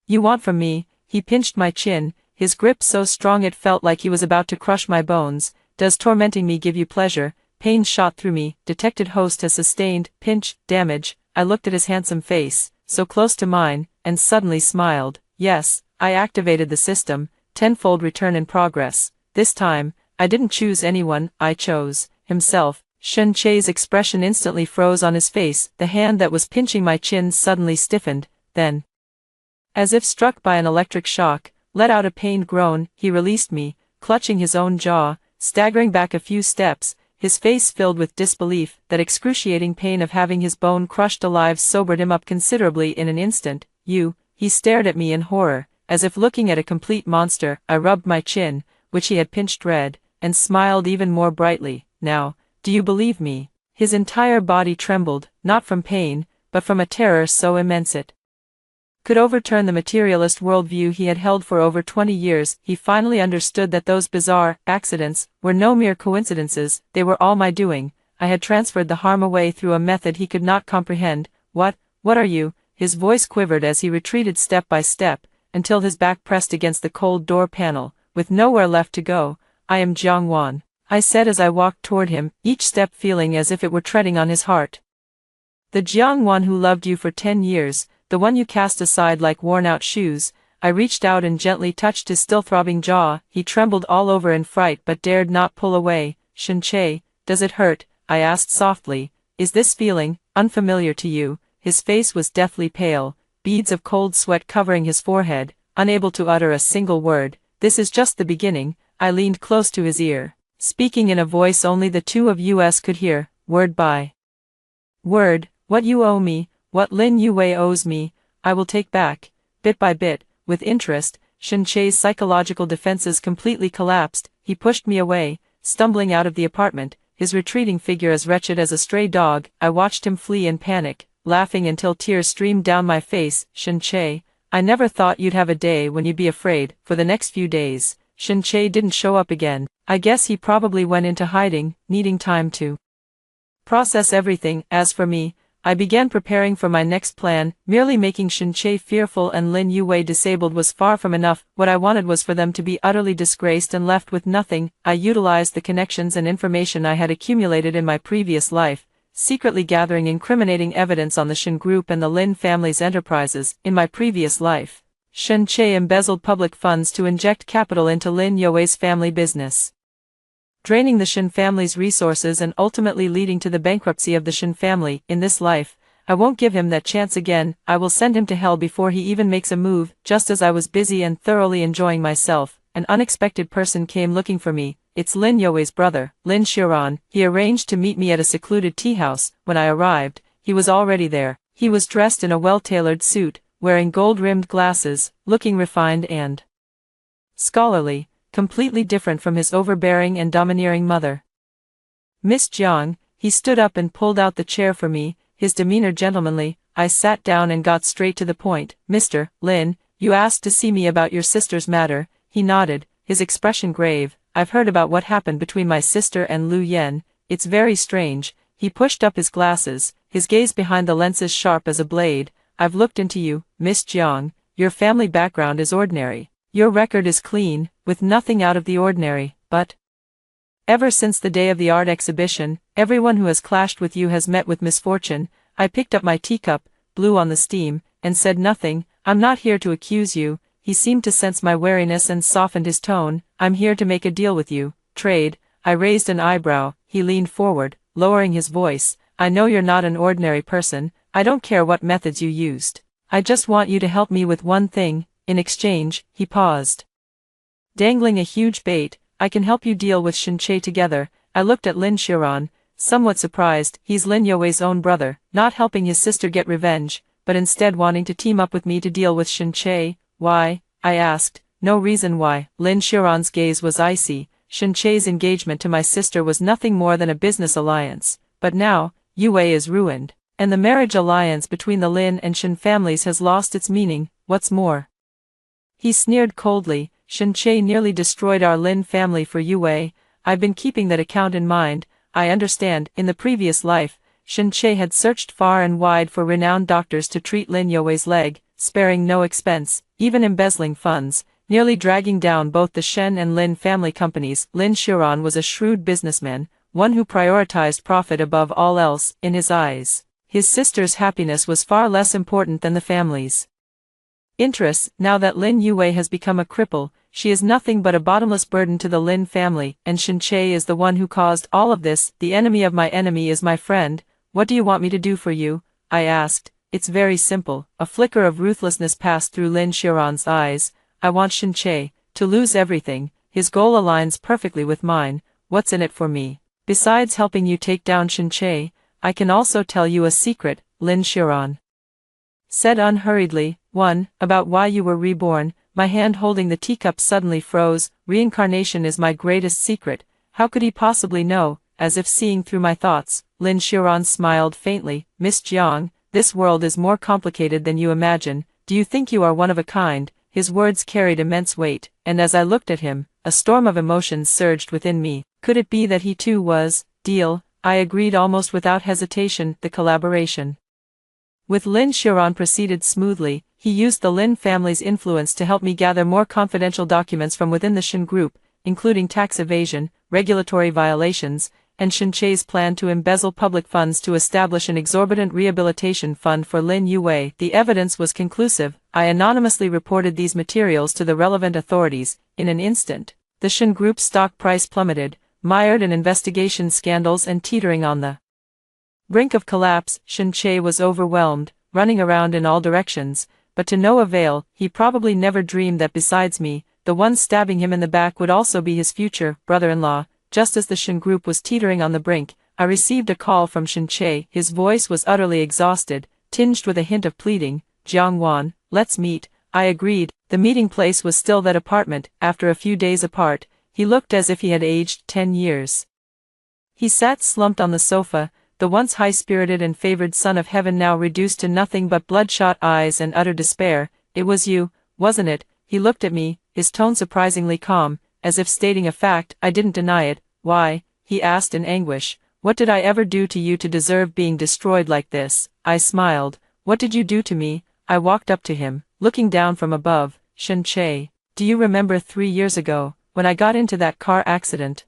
you want from me?" He pinched my chin, his grip so strong it felt like he was about to crush my bones. "Does tormenting me give you pleasure?" Pain shot through me. Detected host has sustained pinch damage. I looked at his handsome face, so close to mine, and suddenly smiled. "Yes, I activated the system. Tenfold return in progress. This time, I didn't choose anyone, I chose himself." Shin-chae's expression instantly froze on his face. The hand that was pinching my chin suddenly stiffened, then, as if struck by an electric shock, let out a pained groan. He released me, clutching his own jaw, staggering back a few steps, his face filled with disbelief. That excruciating pain of having his bone crushed alive sobered him up considerably in an instant. "You," he stared at me in horror, as if looking at a complete monster. I rubbed my chin, which he had pinched red, and smiled even more brightly. "Now, do you believe me?" His entire body trembled, not from pain, but from a terror so immense it could overturn the materialist worldview he had held for over 20 years. He finally understood that those bizarre accidents were no mere coincidences. They were all my doing. I had transferred the harm away through a method he could not comprehend. What are you?" His voice quivered as he retreated step by step, until his back pressed against the cold door panel, with nowhere left to go. "I am Jiang-wan," I said as I walked toward him, each step feeling as if it were treading on his heart. "The Jiang-wan who loved you for 10 years, the one you cast aside like worn-out shoes." I reached out and gently touched his still-throbbing jaw. He trembled all over in fright but dared not pull away. "Shin-chae, does it hurt?" I asked softly. "Is this feeling unfamiliar to you?" His face was deathly pale, beads of cold sweat covering his forehead, unable to utter a single word. "This is just the beginning." I leaned close to his ear, speaking in a voice only the two of us could hear, word by word. "What you owe me, what Lin Yue owes me, I will take back, bit by bit." With interest, Shin-chae's psychological defenses completely collapsed. He pushed me away, stumbling out of the apartment, his retreating figure as wretched as a stray dog. I watched him flee in panic, laughing until tears streamed down my face. "Shin-chae, I never thought you'd have a day when you'd be afraid." For the next few days, Shin-chae didn't show up again. I guess he probably went into hiding, needing time to process everything. As for me, I began preparing for my next plan. Merely making Shin-chae fearful and Lin Yue disabled was far from enough. What I wanted was for them to be utterly disgraced and left with nothing. I utilized the connections and information I had accumulated in my previous life, secretly gathering incriminating evidence on the Shin Group and the Lin family's enterprises. In my previous life, Shin-chae embezzled public funds to inject capital into Lin Yue's family business, draining the Shin family's resources and ultimately leading to the bankruptcy of the Shin family. In this life, I won't give him that chance again. I will send him to hell before he even makes a move. Just as I was busy and thoroughly enjoying myself, an unexpected person came looking for me. It's Lin Yue's brother, Lin Xiran. He arranged to meet me at a secluded tea house. When I arrived, he was already there. He was dressed in a well-tailored suit, wearing gold-rimmed glasses, looking refined and scholarly, completely different from his overbearing and domineering mother. "Miss Jiang," he stood up and pulled out the chair for me, his demeanor gentlemanly. I sat down and got straight to the point. "Mr. Lin, you asked to see me about your sister's matter." He nodded, his expression grave. "I've heard about what happened between my sister and Lu Yen. It's very strange." He pushed up his glasses, his gaze behind the lenses sharp as a blade. I've looked into you, Miss Jiang. Your family background is ordinary. Your record is clean, with nothing out of the ordinary, but ever since the day of the art exhibition, everyone who has clashed with you has met with misfortune. I picked up my teacup, blew on the steam, and said nothing. I'm not here to accuse you. He seemed to sense my wariness and softened his tone. I'm here to make a deal with you. Trade. I raised an eyebrow. He leaned forward, lowering his voice. I know you're not an ordinary person. I don't care what methods you used. I just want you to help me with one thing. In exchange, he paused, dangling a huge bait. I can help you deal with Shin-Che together. I looked at Lin Xiaoran, somewhat surprised. He's Lin Youwei's own brother, not helping his sister get revenge, but instead wanting to team up with me to deal with Shin-Che. Why? I asked. No reason why. Lin Xiaoran's gaze was icy. Shin-Che's engagement to my sister was nothing more than a business alliance. But now, Youwei is ruined, and the marriage alliance between the Lin and Shin families has lost its meaning. What's more, he sneered coldly, Shin-Che nearly destroyed our Lin family for Youwei. I've been keeping that account in mind. I understand, in the previous life, Shin-Che had searched far and wide for renowned doctors to treat Lin Youwei's leg, sparing no expense, even embezzling funds, nearly dragging down both the Shen and Lin family companies. Lin Xiaoran was a shrewd businessman, one who prioritized profit above all else. In his eyes, his sister's happiness was far less important than the family's interests. Now that Lin Youwei has become a cripple, she is nothing but a bottomless burden to the Lin family, and Shin-Che is the one who caused all of this. The enemy of my enemy is my friend. What do you want me to do for you? I asked. It's very simple. A flicker of ruthlessness passed through Lin Xiaoran's eyes. I want Shin-Che to lose everything. His goal aligns perfectly with mine. What's in it for me? Besides helping you take down Shin-Che, I can also tell you a secret, Lin Xiaoran said unhurriedly. One, about why you were reborn. My hand holding the teacup suddenly froze. Reincarnation is my greatest secret. How could he possibly know? As if seeing through my thoughts, Lin Xiaoran smiled faintly. Miss Jiang, this world is more complicated than you imagine. Do you think you are one of a kind? His words carried immense weight, and as I looked at him, a storm of emotions surged within me. Could it be that he too was? Deal. I agreed almost without hesitation. The collaboration with Lin Xiaoran proceeded smoothly. He used the Lin family's influence to help me gather more confidential documents from within the Shin group, including tax evasion, regulatory violations, and Shin-Che's plan to embezzle public funds to establish an exorbitant rehabilitation fund for Lin Youwei. The evidence was conclusive. I anonymously reported these materials to the relevant authorities. In an instant, the Shin group's stock price plummeted, mired in investigation scandals and teetering on the brink of collapse. Shin-Che was overwhelmed, running around in all directions, but to no avail. He probably never dreamed that besides me, the one stabbing him in the back would also be his future brother-in-law. Just as the Shin group was teetering on the brink, I received a call from Shin-Che. His voice was utterly exhausted, tinged with a hint of pleading. Jiang Wan, let's meet. I agreed. The meeting place was still that apartment. After a few days apart, he looked as if he had aged 10 years. He sat slumped on the sofa, the once high-spirited and favored son of heaven now reduced to nothing but bloodshot eyes and utter despair. It was you, wasn't it? He looked at me, his tone surprisingly calm, as if stating a fact. I didn't deny it. Why? He asked in anguish. What did I ever do to you to deserve being destroyed like this? I smiled. What did you do to me? I walked up to him, looking down from above. Shin-Che, do you remember 3 years ago, when I got into that car accident?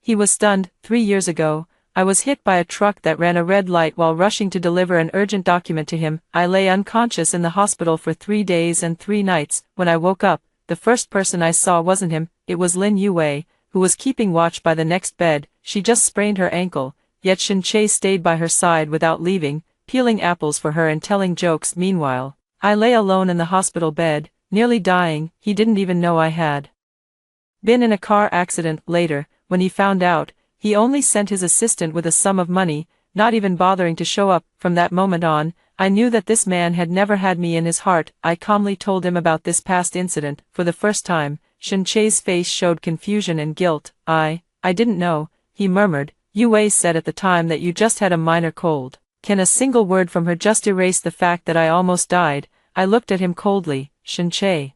He was stunned. 3 years ago, I was hit by a truck that ran a red light while rushing to deliver an urgent document to him. I lay unconscious in the hospital for 3 days and 3 nights. When I woke up, the first person I saw wasn't him, it was Lin Youwei, who was keeping watch by the next bed. She just sprained her ankle, yet Shin-Che stayed by her side without leaving, peeling apples for her and telling jokes. Meanwhile, I lay alone in the hospital bed, nearly dying. He didn't even know I had been in a car accident. Later, when he found out, he only sent his assistant with a sum of money, not even bothering to show up. From that moment on, I knew that this man had never had me in his heart. I calmly told him about this past incident. For the first time, Shin-Che's face showed confusion and guilt. I didn't know, he murmured. Youwei said at the time that you just had a minor cold. Can a single word from her just erase the fact that I almost died? I looked at him coldly. Shin-Che,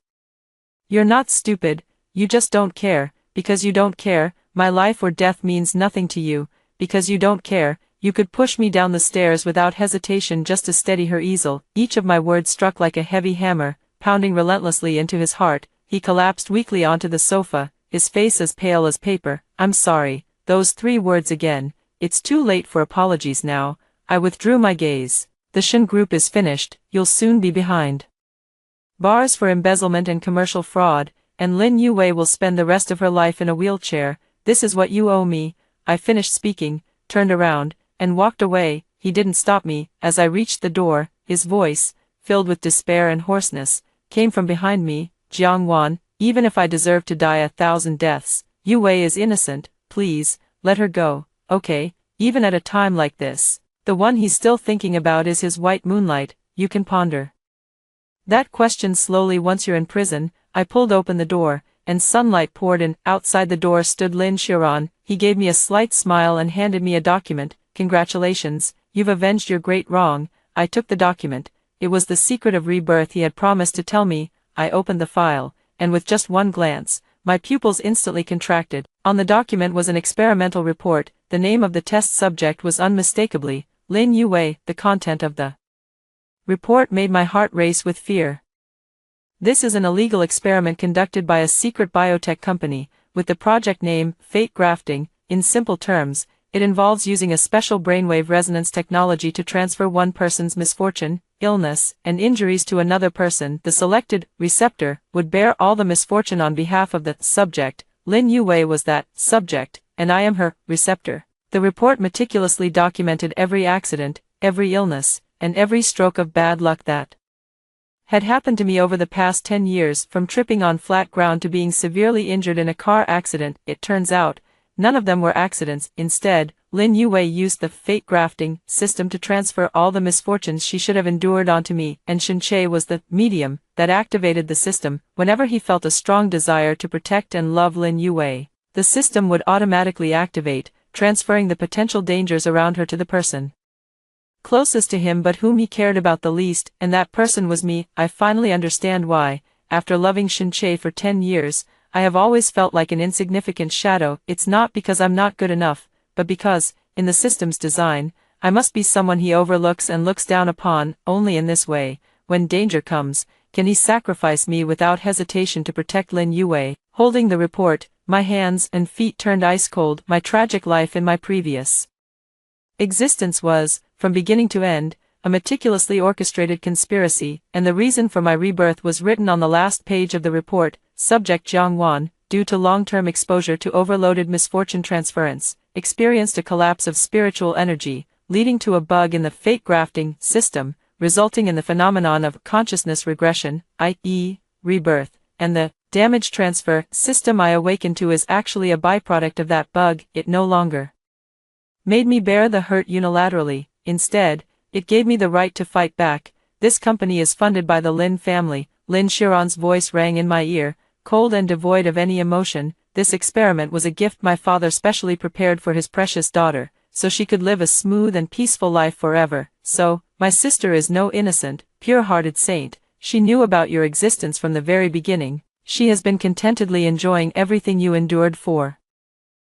you're not stupid, you just don't care. Because you don't care, my life or death means nothing to you. Because you don't care, You could push me down the stairs without hesitation just to steady her easel. Each of my words struck like a heavy hammer, pounding relentlessly into his heart. He collapsed weakly onto the sofa, his face as pale as paper. I'm sorry. Those 3 words again. It's too late for apologies now. I withdrew my gaze. The Shin Group is finished. You'll soon be behind bars for embezzlement and commercial fraud, and Lin Yue will spend the rest of her life in a wheelchair. This is what you owe me. I finished speaking, turned around, and walked away. He didn't stop me. As I reached the door, his voice, filled with despair and hoarseness, came from behind me. Jiang Wan, even if I deserve to die 1,000 deaths, Yue is innocent. Please, let her go, okay? Even at a time like this, the one he's still thinking about is his white moonlight. You can ponder that question slowly once you're in prison. I pulled open the door, and sunlight poured in. Outside the door stood Lin Xiran. He gave me a slight smile and handed me a document. Congratulations, you've avenged your great wrong. I took the document. It was the secret of rebirth he had promised to tell me. I opened the file, and with just one glance, my pupils instantly contracted. On the document was an experimental report. The name of the test subject was unmistakably Lin Yue. The content of the report made my heart race with fear. This is an illegal experiment conducted by a secret biotech company, with the project name Fate Grafting. In simple terms, it involves using a special brainwave resonance technology to transfer one person's misfortune, illness, and injuries to another person. The selected receptor would bear all the misfortune on behalf of the subject. Lin Yue was that subject, and I am her receptor. The report meticulously documented every accident, every illness, and every stroke of bad luck that had happened to me over the past 10 years, from tripping on flat ground to being severely injured in a car accident. It turns out, none of them were accidents. Instead, Lin Yue used the fate grafting system to transfer all the misfortunes she should have endured onto me, and Shin Che was the medium that activated the system. Whenever he felt a strong desire to protect and love Lin Yue, the system would automatically activate, transferring the potential dangers around her to the person closest to him but whom he cared about the least, and that person was me. I finally understand why, after loving Shin Che for 10 years, I have always felt like an insignificant shadow. It's not because I'm not good enough, but because, in the system's design, I must be someone he overlooks and looks down upon. Only in this way, when danger comes, can he sacrifice me without hesitation to protect Lin Yue. Holding the report, my hands and feet turned ice cold. My tragic life in my previous existence was, from beginning to end, a meticulously orchestrated conspiracy, and the reason for my rebirth was written on the last page of the report. Subject Jiang Wan, due to long-term exposure to overloaded misfortune transference, experienced a collapse of spiritual energy, leading to a bug in the fate grafting system, resulting in the phenomenon of consciousness regression, i.e., rebirth, and the damage transfer system I awakened to is actually a byproduct of that bug. It no longer made me bear the hurt unilaterally. Instead, it gave me the right to fight back. This company is funded by the Lin family. Lin Xiran's voice rang in my ear, cold and devoid of any emotion. This experiment was a gift my father specially prepared for his precious daughter, so she could live a smooth and peaceful life forever. So, my sister is no innocent, pure-hearted saint. She knew about your existence from the very beginning. She has been contentedly enjoying everything you endured for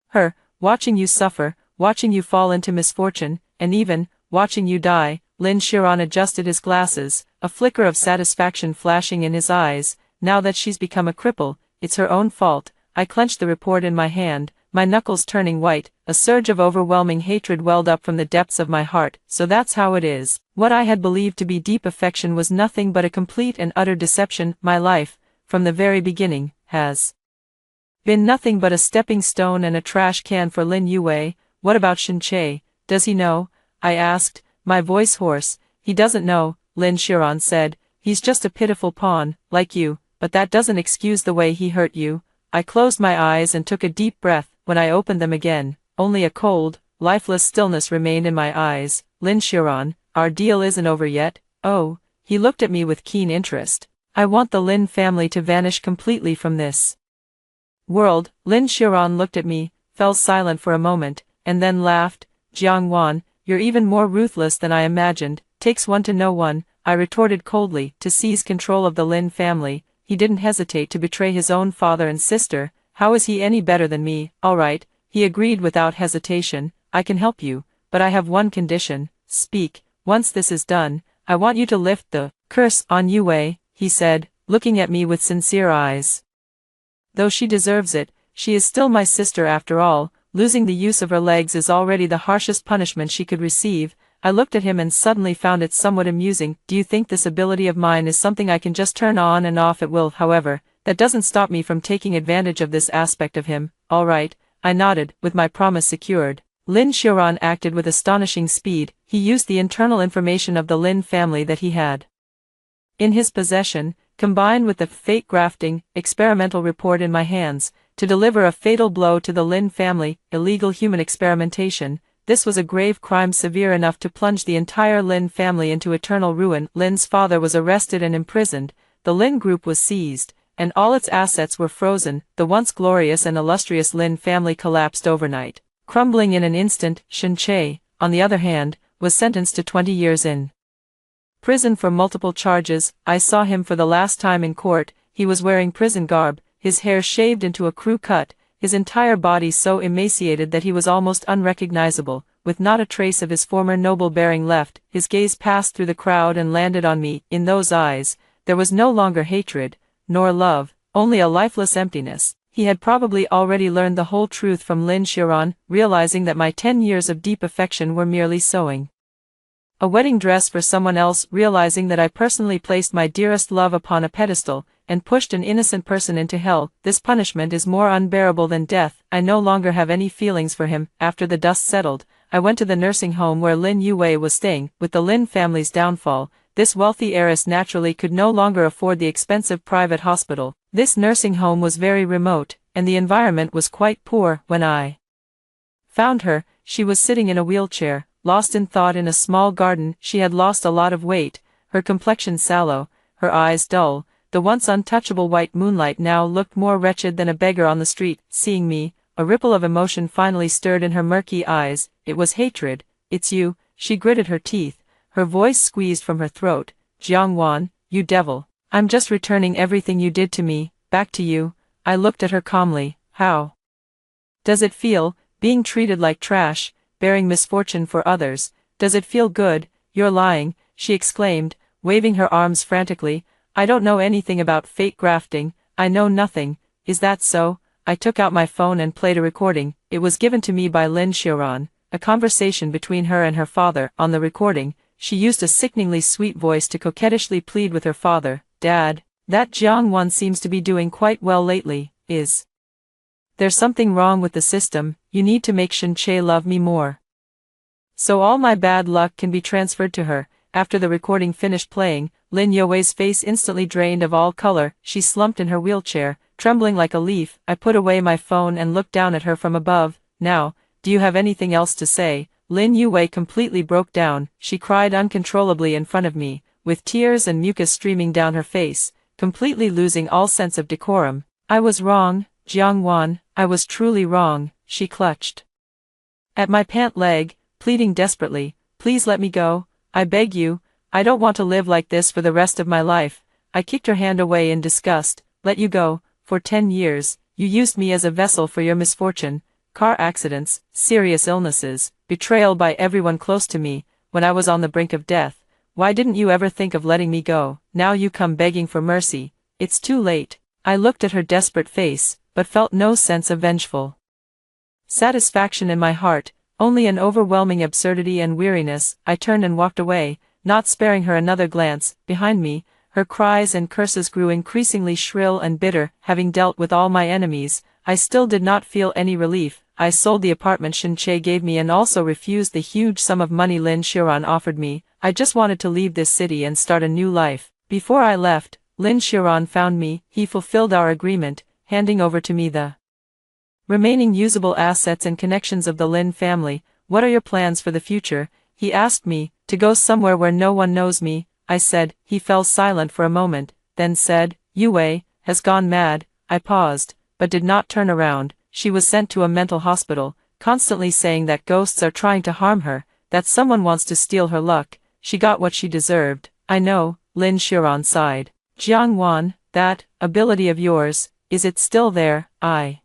her, watching you suffer, watching you fall into misfortune, and even watching you die. Lin Xiran adjusted his glasses, a flicker of satisfaction flashing in his eyes. Now that she's become a cripple, it's her own fault. I clenched the report in my hand, my knuckles turning white. A surge of overwhelming hatred welled up from the depths of my heart. So that's how it is. What I had believed to be deep affection was nothing but a complete and utter deception. My life, from the very beginning, has been nothing but a stepping stone and a trash can for Lin Yue. What about Shin Che? Does he know? I asked, my voice hoarse. He doesn't know, Lin Xiran said. He's just a pitiful pawn, like you, but that doesn't excuse the way he hurt you. I closed my eyes and took a deep breath. When I opened them again, only a cold, lifeless stillness remained in my eyes. Lin Xiran, our deal isn't over yet. Oh, he looked at me with keen interest. I want the Lin family to vanish completely from this world. Lin Xiran looked at me, fell silent for a moment, and then laughed. Jiang Wan, you're even more ruthless than I imagined. Takes one to know one, I retorted coldly. To seize control of the Lin family, he didn't hesitate to betray his own father and sister. How is he any better than me? All right, he agreed without hesitation. I can help you, but I have one condition. Speak. Once this is done, I want you to lift the curse on Yue, he said, looking at me with sincere eyes. Though she deserves it, she is still my sister after all. Losing the use of her legs is already the harshest punishment she could receive. I looked at him and suddenly found it somewhat amusing. Do you think this ability of mine is something I can just turn on and off at will? However, that doesn't stop me from taking advantage of this aspect of him. All right, I nodded, with my promise secured. Lin Xiaoran acted with astonishing speed. He used the internal information of the Lin family that he had in his possession, combined with the fate grafting experimental report in my hands, to deliver a fatal blow to the Lin family. Illegal human experimentation. This was a grave crime severe enough to plunge the entire Lin family into eternal ruin. Lin's father was arrested and imprisoned, the Lin group was seized, and all its assets were frozen. The once glorious and illustrious Lin family collapsed overnight, crumbling in an instant. Shen Che, on the other hand, was sentenced to 20 years in prison for multiple charges. I saw him for the last time in court. He was wearing prison garb, his hair shaved into a crew cut, his entire body so emaciated that he was almost unrecognizable, with not a trace of his former noble bearing left. His gaze passed through the crowd and landed on me. In those eyes, there was no longer hatred, nor love, only a lifeless emptiness. He had probably already learned the whole truth from Lin Xiaoran, realizing that my 10 years of deep affection were merely sewing a wedding dress for someone else, realizing that I personally placed my dearest love upon a pedestal, and pushed an innocent person into hell. This punishment is more unbearable than death. I no longer have any feelings for him. After the dust settled, I went to the nursing home where Lin Yue was staying. With the Lin family's downfall, this wealthy heiress naturally could no longer afford the expensive private hospital. This nursing home was very remote, and the environment was quite poor. When I found her, she was sitting in a wheelchair, lost in thought in a small garden. She had lost a lot of weight, her complexion sallow, her eyes dull. The once untouchable white moonlight now looked more wretched than a beggar on the street. Seeing me, a ripple of emotion finally stirred in her murky eyes. It was hatred. It's you, she gritted her teeth, her voice squeezed from her throat. Jiangwan, you devil. I'm just returning everything you did to me, back to you. I looked at her calmly. How does it feel, being treated like trash, bearing misfortune for others? Does it feel good? You're lying, she exclaimed, waving her arms frantically. I don't know anything about fate grafting. I know nothing. Is that so? I took out my phone and played a recording. It was given to me by Lin Xiaoran, a conversation between her and her father. On the recording, she used a sickeningly sweet voice to coquettishly plead with her father. Dad, that Jiangwan seems to be doing quite well lately. Is there's something wrong with the system? You need to make Shen Che love me more, so all my bad luck can be transferred to her. After the recording finished playing, Lin Yue's face instantly drained of all color. She slumped in her wheelchair, trembling like a leaf. I put away my phone and looked down at her from above. Now, do you have anything else to say? Lin Yue completely broke down. She cried uncontrollably in front of me, with tears and mucus streaming down her face, completely losing all sense of decorum. I was wrong, Jiangwan, I was truly wrong. She clutched at my pant leg, pleading desperately. Please let me go. I beg you, I don't want to live like this for the rest of my life. I kicked her hand away in disgust. Let you go? For 10 years, you used me as a vessel for your misfortune. Car accidents, serious illnesses, betrayal by everyone close to me, when I was on the brink of death. Why didn't you ever think of letting me go? Now you come begging for mercy. It's too late. I looked at her desperate face, but felt no sense of vengeful satisfaction in my heart, only an overwhelming absurdity and weariness. I turned and walked away, not sparing her another glance. Behind me, her cries and curses grew increasingly shrill and bitter. Having dealt with all my enemies, I still did not feel any relief. I sold the apartment Shen Che gave me and also refused the huge sum of money Lin Xiaoran offered me. I just wanted to leave this city and start a new life. Before I left, Lin Xiaoran found me. He fulfilled our agreement, handing over to me the remaining usable assets and connections of the Lin family. What are your plans for the future? He asked me. To go somewhere where no one knows me, I said. He fell silent for a moment, then said, Yue has gone mad. I paused, but did not turn around. She was sent to a mental hospital, constantly saying that ghosts are trying to harm her, that someone wants to steal her luck. She got what she deserved. I know, Lin Xiaoran sighed. Jiangwan, that ability of yours, is it still there? I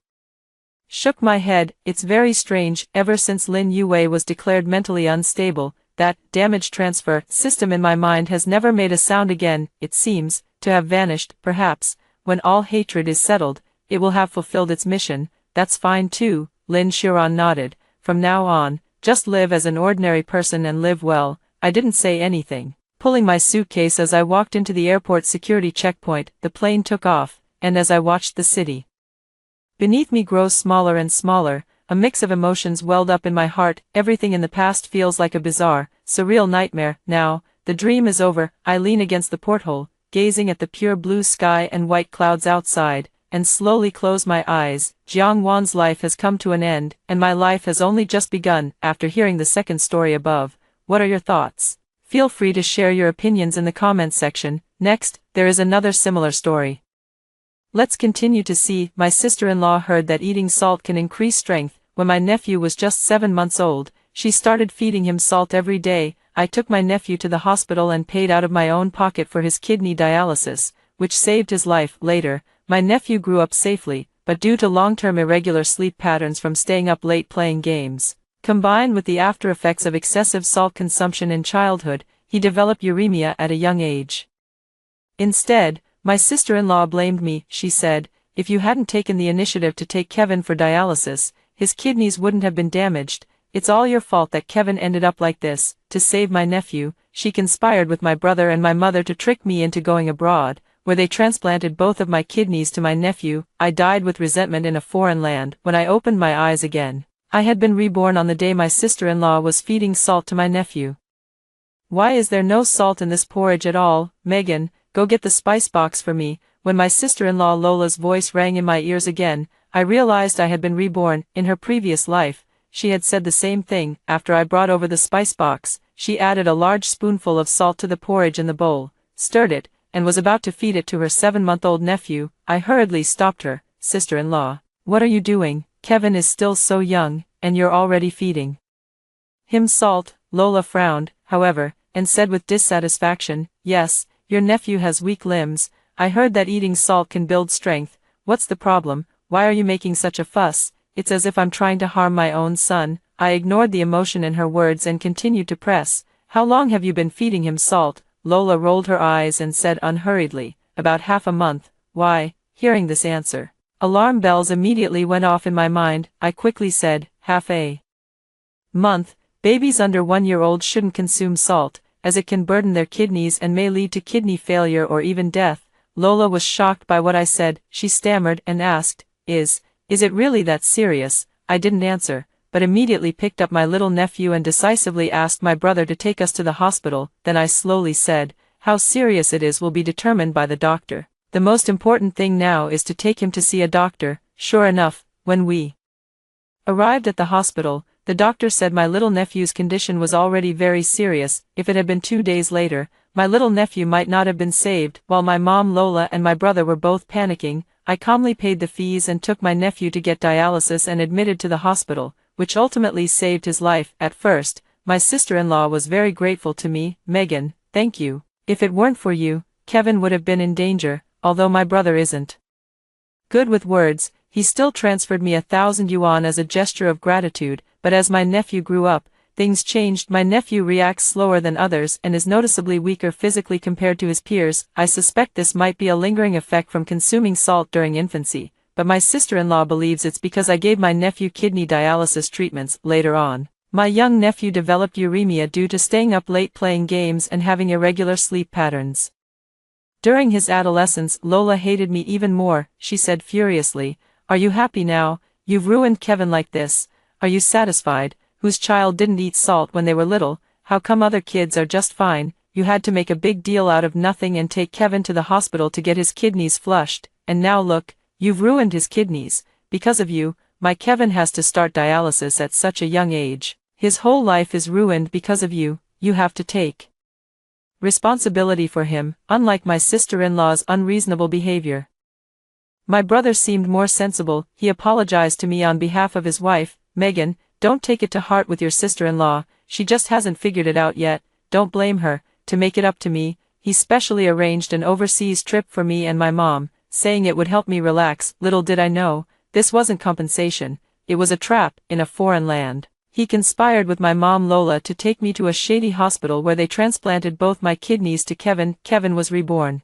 Shook my head. It's very strange, ever since Lin Yue was declared mentally unstable, that damage transfer system in my mind has never made a sound again. It seems to have vanished. Perhaps, when all hatred is settled, it will have fulfilled its mission. That's fine too, Lin Xiran nodded. From now on, just live as an ordinary person and live well. I didn't say anything. Pulling my suitcase as I walked into the airport security checkpoint, the plane took off, and as I watched the city beneath me grow smaller and smaller, a mix of emotions welled up in my heart. Everything in the past feels like a bizarre, surreal nightmare. Now, the dream is over. I lean against the porthole, gazing at the pure blue sky and white clouds outside, and slowly close my eyes. Jiang Wan's life has come to an end, and my life has only just begun. After hearing the second story above, what are your thoughts? Feel free to share your opinions in the comments section. Next, there is another similar story. Let's continue to see. My sister-in-law heard that eating salt can increase strength. When my nephew was just 7 months old, she started feeding him salt every day. I took my nephew to the hospital and paid out of my own pocket for his kidney dialysis, which saved his life. Later, my nephew grew up safely, but due to long-term irregular sleep patterns from staying up late playing games, combined with the after-effects of excessive salt consumption in childhood, he developed uremia at a young age. Instead, my sister-in-law blamed me. She said, if you hadn't taken the initiative to take Kevin for dialysis, his kidneys wouldn't have been damaged. It's all your fault that Kevin ended up like this. To save my nephew, she conspired with my brother and my mother to trick me into going abroad, where they transplanted both of my kidneys to my nephew. I died with resentment in a foreign land. When I opened my eyes again, I had been reborn on the day my sister-in-law was feeding salt to my nephew. Why is there no salt in this porridge at all? Megan, go get the spice box for me. When my sister-in-law Lola's voice rang in my ears again, I realized I had been reborn. In her previous life, she had said the same thing. After I brought over the spice box, she added a large spoonful of salt to the porridge in the bowl, stirred it, and was about to feed it to her 7-month-old nephew. I hurriedly stopped her. Sister-in-law, what are you doing? Kevin is still so young, and you're already feeding him salt. Lola frowned, however, and said with dissatisfaction, yes, your nephew has weak limbs. I heard that eating salt can build strength. What's the problem? Why are you making such a fuss? It's as if I'm trying to harm my own son. I ignored the emotion in her words and continued to press. How long have you been feeding him salt? Lola rolled her eyes and said unhurriedly, about half a month. Why? Hearing this answer, alarm bells immediately went off in my mind. I quickly said, half a month. Babies under 1-year-old shouldn't consume salt, as it can burden their kidneys and may lead to kidney failure or even death. Lola was shocked by what I said. She stammered and asked, Is it really that serious? I didn't answer, but immediately picked up my little nephew and decisively asked my brother to take us to the hospital. Then I slowly said, how serious it is will be determined by the doctor. The most important thing now is to take him to see a doctor. Sure enough, when we arrived at the hospital, the doctor said my little nephew's condition was already very serious. If it had been 2 days later, my little nephew might not have been saved. While my mom Lola and my brother were both panicking, I calmly paid the fees and took my nephew to get dialysis and admitted to the hospital, which ultimately saved his life. At first, my sister-in-law was very grateful to me. Megan, thank you. If it weren't for you, Kevin would have been in danger, although my brother isn't good with words. He still transferred me 1,000 yuan as a gesture of gratitude, but as my nephew grew up, things changed. My nephew reacts slower than others and is noticeably weaker physically compared to his peers. I suspect this might be a lingering effect from consuming salt during infancy, but my sister-in-law believes it's because I gave my nephew kidney dialysis treatments. Later on, my young nephew developed uremia due to staying up late playing games and having irregular sleep patterns. During his adolescence, Lola hated me even more. She said furiously, "Are you happy now? You've ruined Kevin like this. Are you satisfied? Whose child didn't eat salt when they were little? How come other kids are just fine? You had to make a big deal out of nothing and take Kevin to the hospital to get his kidneys flushed, and now look, you've ruined his kidneys. Because of you, my Kevin has to start dialysis at such a young age. His whole life is ruined because of you. You have to take responsibility for him, unlike my sister-in-law's unreasonable behavior." My brother seemed more sensible. He apologized to me on behalf of his wife. "Megan, don't take it to heart with your sister-in-law. She just hasn't figured it out yet. Don't blame her." To make it up to me, he specially arranged an overseas trip for me and my mom, saying it would help me relax. Little did I know, this wasn't compensation, it was a trap in a foreign land. He conspired with my mom Lola to take me to a shady hospital where they transplanted both my kidneys to Kevin. Kevin was reborn.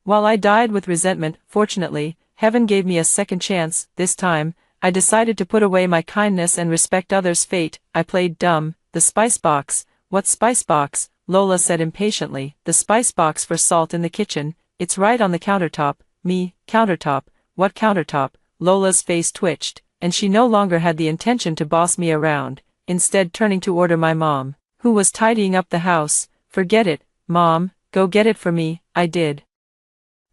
While I died with resentment, fortunately, heaven gave me a second chance. This time, I decided to put away my kindness and respect others' fate. I played dumb. The spice box. What spice box? Lola said impatiently. The spice box for salt in the kitchen. It's right on the countertop. Me, countertop. What countertop? Lola's face twitched, and she no longer had the intention to boss me around, instead turning to order my mom, who was tidying up the house. Forget it, Mom, go get it for me. I did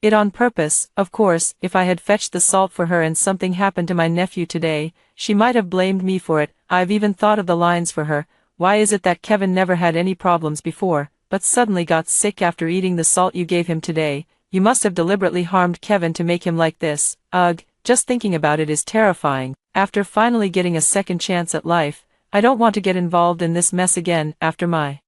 it on purpose. Of course, if I had fetched the salt for her and something happened to my nephew today, she might have blamed me for it. I've even thought of the lines for her. Why is it that Kevin never had any problems before, but suddenly got sick after eating the salt you gave him today? You must have deliberately harmed Kevin to make him like this. Ugh, just thinking about it is terrifying. After finally getting a second chance at life, I don't want to get involved in this mess again. After my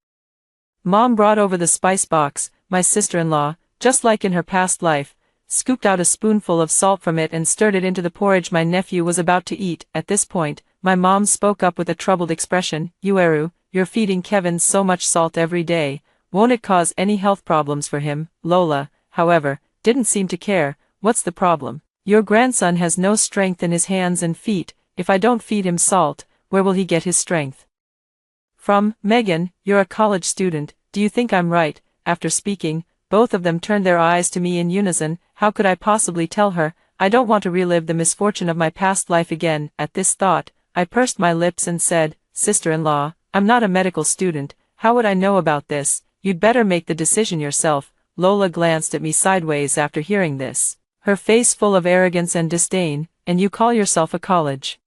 mom brought over the spice box, my sister-in-law, just like in her past life, scooped out a spoonful of salt from it and stirred it into the porridge my nephew was about to eat. At this point, my mom spoke up with a troubled expression. Yueru, you're feeding Kevin so much salt every day. Won't it cause any health problems for him? Lola, however, didn't seem to care. What's the problem? Your grandson has no strength in his hands and feet. If I don't feed him salt, where will he get his strength from? Megan, you're a college student. Do you think I'm right? After speaking, both of them turned their eyes to me in unison. How could I possibly tell her? I don't want to relive the misfortune of my past life again. At this thought, I pursed my lips and said, Sister-in-law, I'm not a medical student. How would I know about this? You'd better make the decision yourself. Lola glanced at me sideways after hearing this, her face full of arrogance and disdain. And you call yourself a college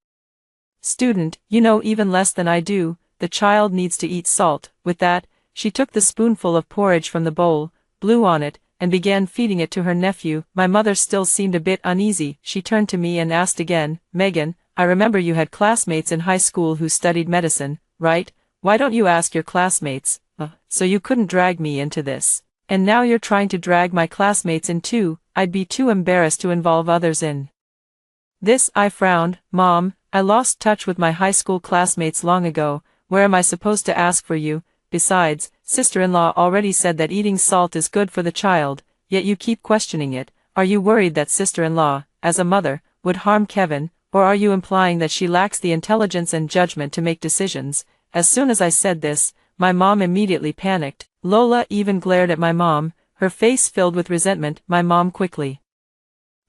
student? You know even less than I do. The child needs to eat salt. With that, she took the spoonful of porridge from the bowl, blew on it, and began feeding it to her nephew. My mother still seemed a bit uneasy. She turned to me and asked again, Megan, I remember you had classmates in high school who studied medicine, right? Why don't you ask your classmates? So you couldn't drag me into this. And now you're trying to drag my classmates in too. I'd be too embarrassed to involve others in this. I frowned. Mom, I lost touch with my high school classmates long ago. Where am I supposed to ask for you? Besides, sister-in-law already said that eating salt is good for the child, yet you keep questioning it. Are you worried that sister-in-law, as a mother, would harm Kevin, or are you implying that she lacks the intelligence and judgment to make decisions? As soon as I said this, my mom immediately panicked. Lola even glared at my mom, her face filled with resentment. My mom quickly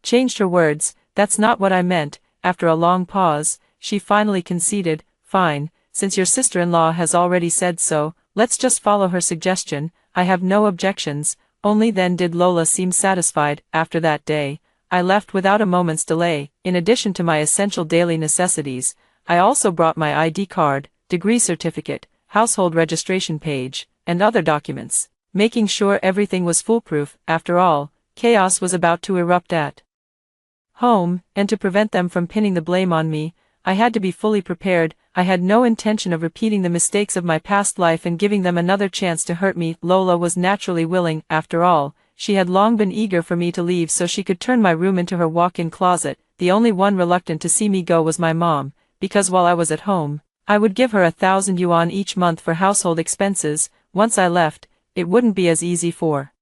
changed her words. That's not what I meant. After a long pause, she finally conceded. Fine, since your sister-in-law has already said so, let's just follow her suggestion. I have no objections. Only then did Lola seem satisfied. After that day, I left without a moment's delay. In addition to my essential daily necessities, I also brought my ID card, degree certificate, household registration page, and other documents, making sure everything was foolproof. After all, chaos was about to erupt at home, and to prevent them from pinning the blame on me, I had to be fully prepared. I had no intention of repeating the mistakes of my past life and giving them another chance to hurt me. Lola was naturally willing. After all, she had long been eager for me to leave so she could turn my room into her walk-in closet. The only one reluctant to see me go was my mom, because while I was at home, I would give her 1,000 yuan each month for household expenses. Once I left, it wouldn't be as easy for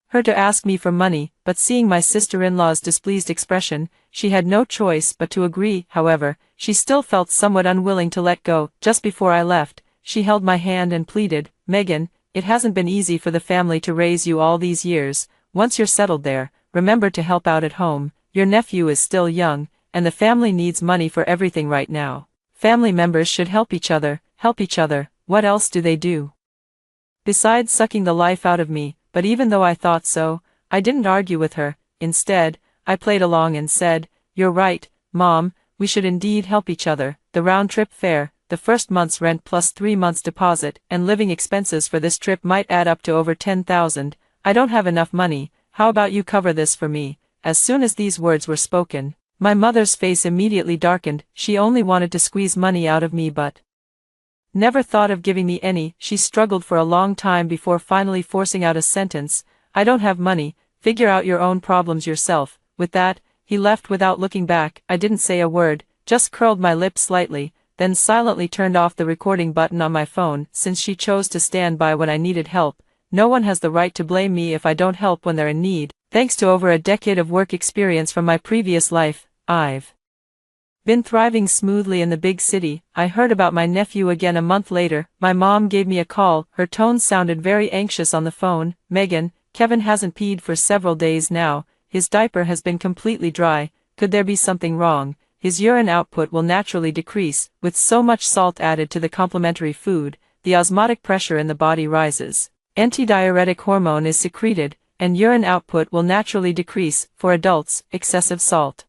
her to ask me for money, but seeing my sister-in-law's displeased expression, she had no choice but to agree. However, she still felt somewhat unwilling to let go. Just before I left, she held my hand and pleaded, Megan, it hasn't been easy for the family to raise you all these years. Once you're settled there, remember to help out at home. Your nephew is still young, and the family needs money for everything right now. Family members should help each other. What else do they do besides sucking the life out of me? But even though I thought so, I didn't argue with her. Instead, I played along and said, You're right, Mom, we should indeed help each other. The round-trip fare, the first month's rent plus 3 months' deposit, and living expenses for this trip might add up to over 10,000. I don't have enough money. How about you cover this for me? As soon as these words were spoken, my mother's face immediately darkened. She only wanted to squeeze money out of me but never thought of giving me any. She struggled for a long time before finally forcing out a sentence, I don't have money, figure out your own problems yourself. With that, He left without looking back. I didn't say a word, just curled my lips slightly, then silently turned off the recording button on my phone. Since she chose to stand by when I needed help, no one has the right to blame me if I don't help when they're in need. Thanks to over a decade of work experience from my previous life, I've been thriving smoothly in the big city. I heard about my nephew again a month later. My mom gave me a call. Her tone sounded very anxious on the phone. Megan, Kevin hasn't peed for several days now. His diaper has been completely dry. Could there be something wrong? His urine output will naturally decrease. With so much salt added to the complementary food, the osmotic pressure in the body rises. Antidiuretic hormone is secreted, and urine output will naturally decrease. For adults, excessive salt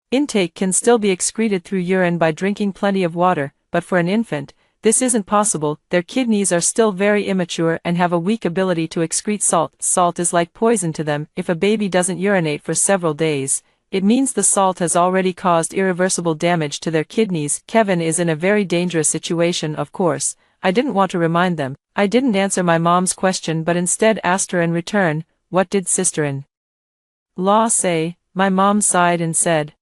intake can still be excreted through urine by drinking plenty of water, but for an infant, this isn't possible. Their kidneys are still very immature and have a weak ability to excrete salt. Salt is like poison to them. If a baby doesn't urinate for several days, it means the salt has already caused irreversible damage to their kidneys. Kevin is in a very dangerous situation. Of course, I didn't want to remind them. I didn't answer my mom's question but instead asked her in return, "What did sister-in-law say?" My mom sighed and said,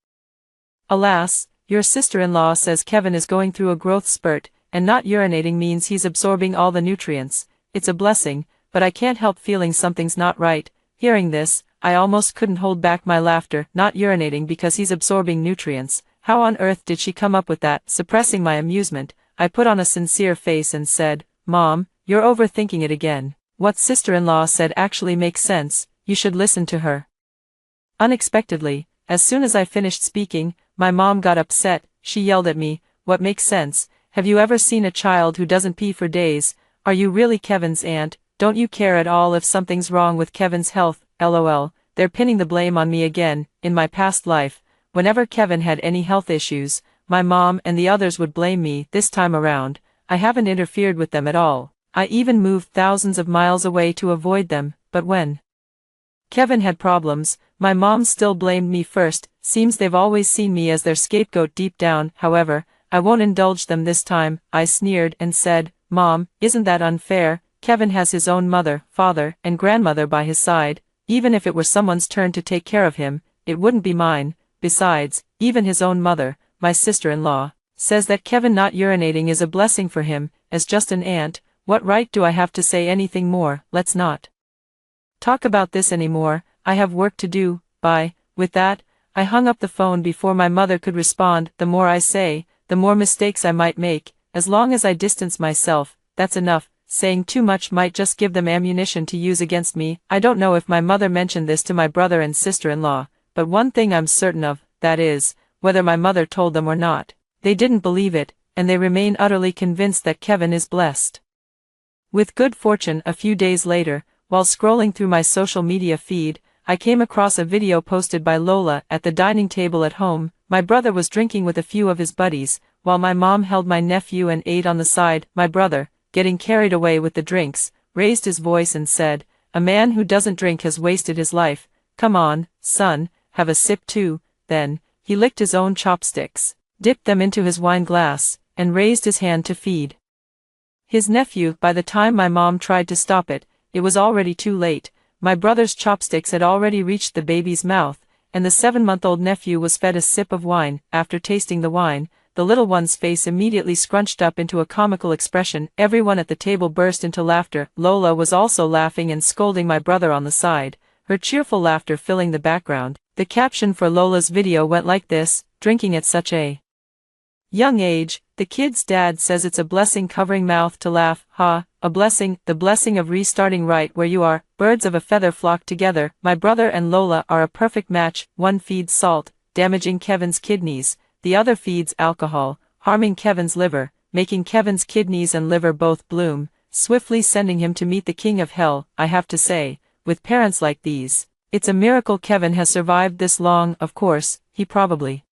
"Alas, your sister-in-law says Kevin is going through a growth spurt, and not urinating means he's absorbing all the nutrients. It's a blessing, but I can't help feeling something's not right." Hearing this, I almost couldn't hold back my laughter. Not urinating because he's absorbing nutrients. How on earth did she come up with that? Suppressing my amusement, I put on a sincere face and said, "Mom, you're overthinking it again. What sister-in-law said actually makes sense. You should listen to her." Unexpectedly, as soon as I finished speaking, my mom got upset. She yelled at me, "What makes sense? Have you ever seen a child who doesn't pee for days? Are you really Kevin's aunt? Don't you care at all if something's wrong with Kevin's health? LOL, they're pinning the blame on me again. In my past life, whenever Kevin had any health issues, my mom and the others would blame me. This time around, I haven't interfered with them at all. I even moved thousands of miles away to avoid them, but when Kevin had problems, my mom still blamed me first. Seems they've always seen me as their scapegoat deep down. However, I won't indulge them this time. I sneered and said, "Mom, isn't that unfair? Kevin has his own mother, father, and grandmother by his side. Even if it were someone's turn to take care of him, it wouldn't be mine. Besides, even his own mother, my sister-in-law, says that Kevin not urinating is a blessing for him. As just an aunt, what right do I have to say anything more? Let's not talk about this anymore. I have work to do. Bye." With that, I hung up the phone before my mother could respond. The more I say, the more mistakes I might make. As long as I distance myself, that's enough. Saying too much might just give them ammunition to use against me. I don't know if my mother mentioned this to my brother and sister-in-law, but one thing I'm certain of, that is, whether my mother told them or not, they didn't believe it, and they remain utterly convinced that Kevin is blessed with good fortune. A few days later, while scrolling through my social media feed, I came across a video posted by Lola at the dining table at home. My brother was drinking with a few of his buddies, while my mom held my nephew and ate on the side. My brother, getting carried away with the drinks, raised his voice and said, "A man who doesn't drink has wasted his life. Come on, son, have a sip too." Then, he licked his own chopsticks, dipped them into his wine glass, and raised his hand to feed his nephew. By the time my mom tried to stop it, it was already too late. My brother's chopsticks had already reached the baby's mouth, and the 7-month-old nephew was fed a sip of wine. After tasting the wine, the little one's face immediately scrunched up into a comical expression. Everyone at the table burst into laughter. Lola was also laughing and scolding my brother on the side, her cheerful laughter filling the background. The caption for Lola's video went like this: "Drinking at such a young age, the kid's dad says it's a blessing." Covering mouth to laugh. Ha, a blessing, the blessing of restarting right where you are. Birds of a feather flock together. My brother and Lola are a perfect match. One feeds salt, damaging Kevin's kidneys. The other feeds alcohol, harming Kevin's liver, making Kevin's kidneys and liver both bloom, swiftly sending him to meet the king of hell. I have to say, with parents like these, it's a miracle Kevin has survived this long. Of course, he probably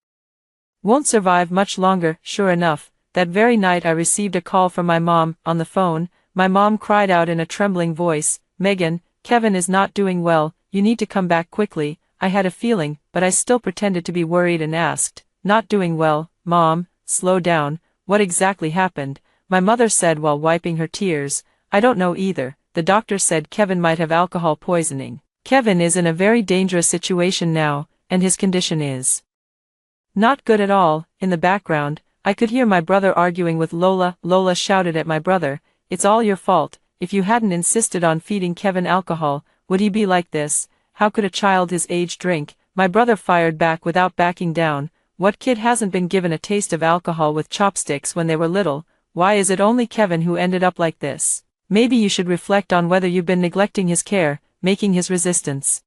won't survive much longer. Sure enough, that very night I received a call from my mom. On the phone, my mom cried out in a trembling voice, "Megan, Kevin is not doing well, you need to come back quickly." I had a feeling, but I still pretended to be worried and asked, "Not doing well, Mom, slow down, what exactly happened?" My mother said while wiping her tears, "I don't know either. The doctor said Kevin might have alcohol poisoning. Kevin is in a very dangerous situation now, and his condition is not good at all. In the background, I could hear my brother arguing with Lola. Lola shouted at my brother, "It's all your fault. If you hadn't insisted on feeding Kevin alcohol, would he be like this? How could a child his age drink?" My brother fired back without backing down. What kid hasn't been given a taste of alcohol with chopsticks when they were little? Why is it only Kevin who ended up like this? Maybe you should reflect on whether you've been neglecting his care, making his resistance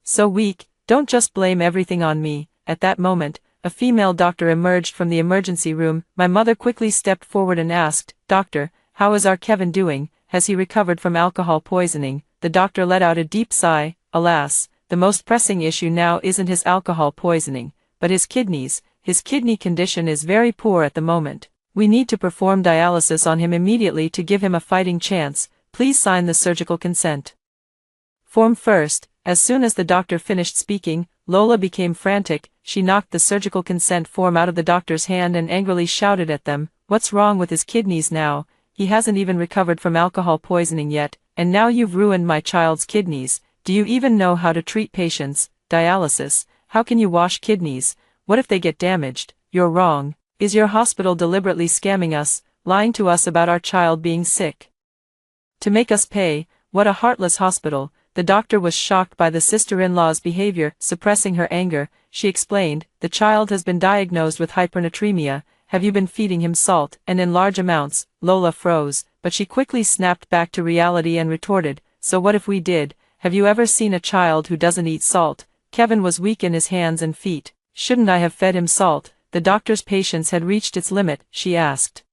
so weak. Don't just blame everything on me. At that moment, a female doctor emerged from the emergency room. My mother quickly stepped forward and asked, "Doctor, how is our Kevin doing? Has he recovered from alcohol poisoning?" The doctor let out a deep sigh. "Alas, the most pressing issue now isn't his alcohol poisoning, but his kidneys. His kidney condition is very poor at the moment. We need to perform dialysis on him immediately to give him a fighting chance. Please sign the surgical consent form first." As soon as the doctor finished speaking, Lola became frantic. She knocked the surgical consent form out of the doctor's hand and angrily shouted at them, "What's wrong with his kidneys now? He hasn't even recovered from alcohol poisoning yet, and now you've ruined my child's kidneys. Do you even know how to treat patients? Dialysis? How can you wash kidneys? What if they get damaged? You're wrong. Is your hospital deliberately scamming us, lying to us about our child being sick to make us pay? What a heartless hospital." The doctor was shocked by the sister-in-law's behavior. Suppressing her anger, she explained, "The child has been diagnosed with hypernatremia. Have you been feeding him salt, and in large amounts?" Lola froze, but she quickly snapped back to reality and retorted, "So what if we did? Have you ever seen a child who doesn't eat salt?" Kevin was weak in his hands and feet. "Shouldn't I have fed him salt?" The doctor's patience had reached its limit. She asked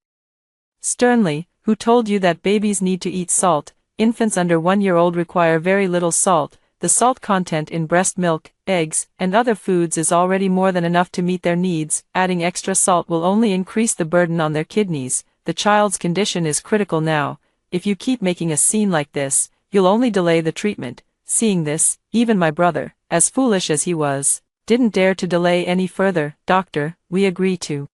sternly, "Who told you that babies need to eat salt? Infants under 1 year old require very little salt. The salt content in breast milk, eggs, and other foods is already more than enough to meet their needs. Adding extra salt will only increase the burden on their kidneys. The child's condition is critical now. If you keep making a scene like this, you'll only delay the treatment." Seeing this, even my brother, as foolish as he was, didn't dare to delay any further. "Doctor, we agree to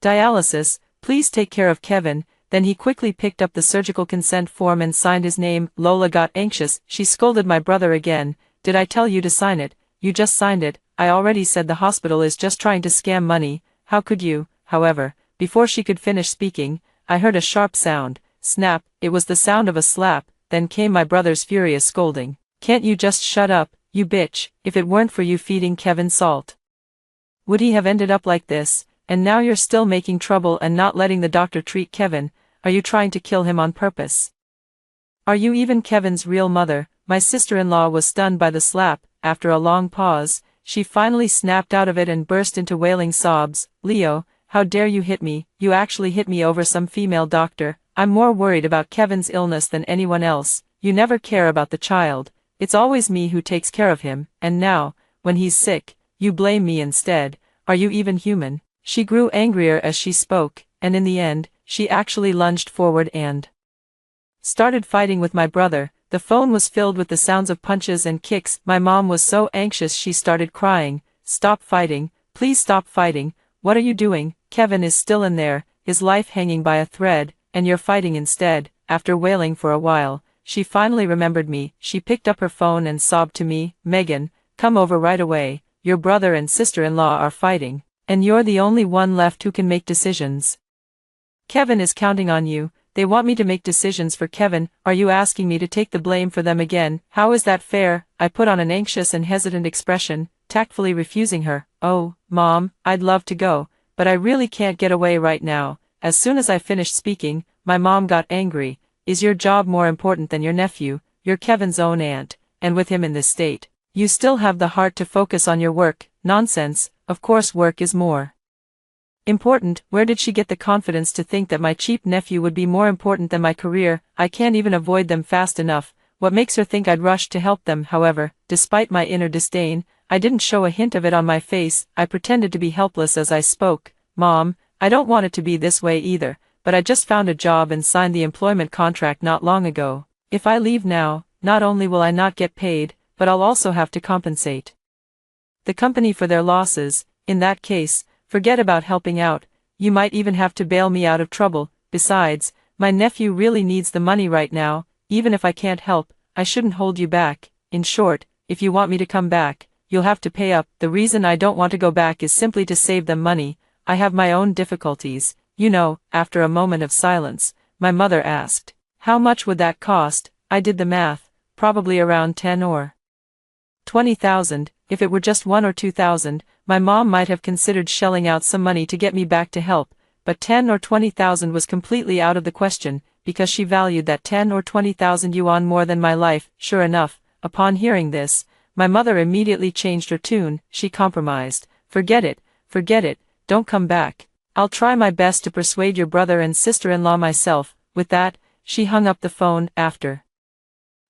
dialysis. Please take care of Kevin." Then he quickly picked up the surgical consent form and signed his name. Lola got anxious. She scolded my brother again. "Did I tell you to sign it? You just signed it. I already said the hospital is just trying to scam money. How could you?" However, before she could finish speaking, I heard a sharp sound. Snap! It was the sound of a slap. Then came my brother's furious scolding. "Can't you just shut up, you bitch? If it weren't for you feeding Kevin salt, would he have ended up like this? And now you're still making trouble and not letting the doctor treat Kevin. Are you trying to kill him on purpose? Are you even Kevin's real mother?" My sister-in-law was stunned by the slap. After a long pause, she finally snapped out of it and burst into wailing sobs. "Leo, how dare you hit me? You actually hit me over some female doctor. I'm more worried about Kevin's illness than anyone else. You never care about the child. It's always me who takes care of him, and now, when he's sick, you blame me instead. Are you even human?" She grew angrier as she spoke, and in the end, she actually lunged forward and started fighting with my brother. The phone was filled with the sounds of punches and kicks. My mom was so anxious she started crying. "Stop fighting, please stop fighting. What are you doing? Kevin is still in there, his life hanging by a thread, and you're fighting instead." After wailing for a while, she finally remembered me. She picked up her phone and sobbed to me, "Megan, come over right away. Your brother and sister-in-law are fighting, and you're the only one left who can make decisions. Kevin is counting on you. They want me to make decisions for Kevin. Are you asking me to take the blame for them again? How is that fair?" I put on an anxious and hesitant expression, tactfully refusing her. "Oh, Mom, I'd love to go, but I really can't get away right now." As soon as I finished speaking, my mom got angry. "Is your job more important than your nephew? You're Kevin's own aunt, and with him in this state, you still have the heart to focus on your work." Nonsense. Of course work is more important. Where did she get the confidence to think that my cheap nephew would be more important than my career? I can't even avoid them fast enough. What makes her think I'd rush to help them? However, despite my inner disdain, I didn't show a hint of it on my face. I pretended to be helpless as I spoke. "Mom, I don't want it to be this way either, but I just found a job and signed the employment contract not long ago. If I leave now, not only will I not get paid, but I'll also have to compensate the company for their losses. In that case, forget about helping out. You might even have to bail me out of trouble. Besides, my nephew really needs the money right now. Even if I can't help, I shouldn't hold you back. In short, if you want me to come back, you'll have to pay up. The reason I don't want to go back is simply to save them money. I have my own difficulties, you know." After a moment of silence, my mother asked, "How much would that cost?" I did the math, probably around 10 or 20,000. If it were just 1 or 2,000, my mom might have considered shelling out some money to get me back to help, but 10 or 20,000 was completely out of the question, because she valued that 10 or 20,000 yuan more than my life. Sure enough, upon hearing this, my mother immediately changed her tune. She compromised. Forget it, don't come back. I'll try my best to persuade your brother and sister-in-law myself." With that, she hung up the phone. After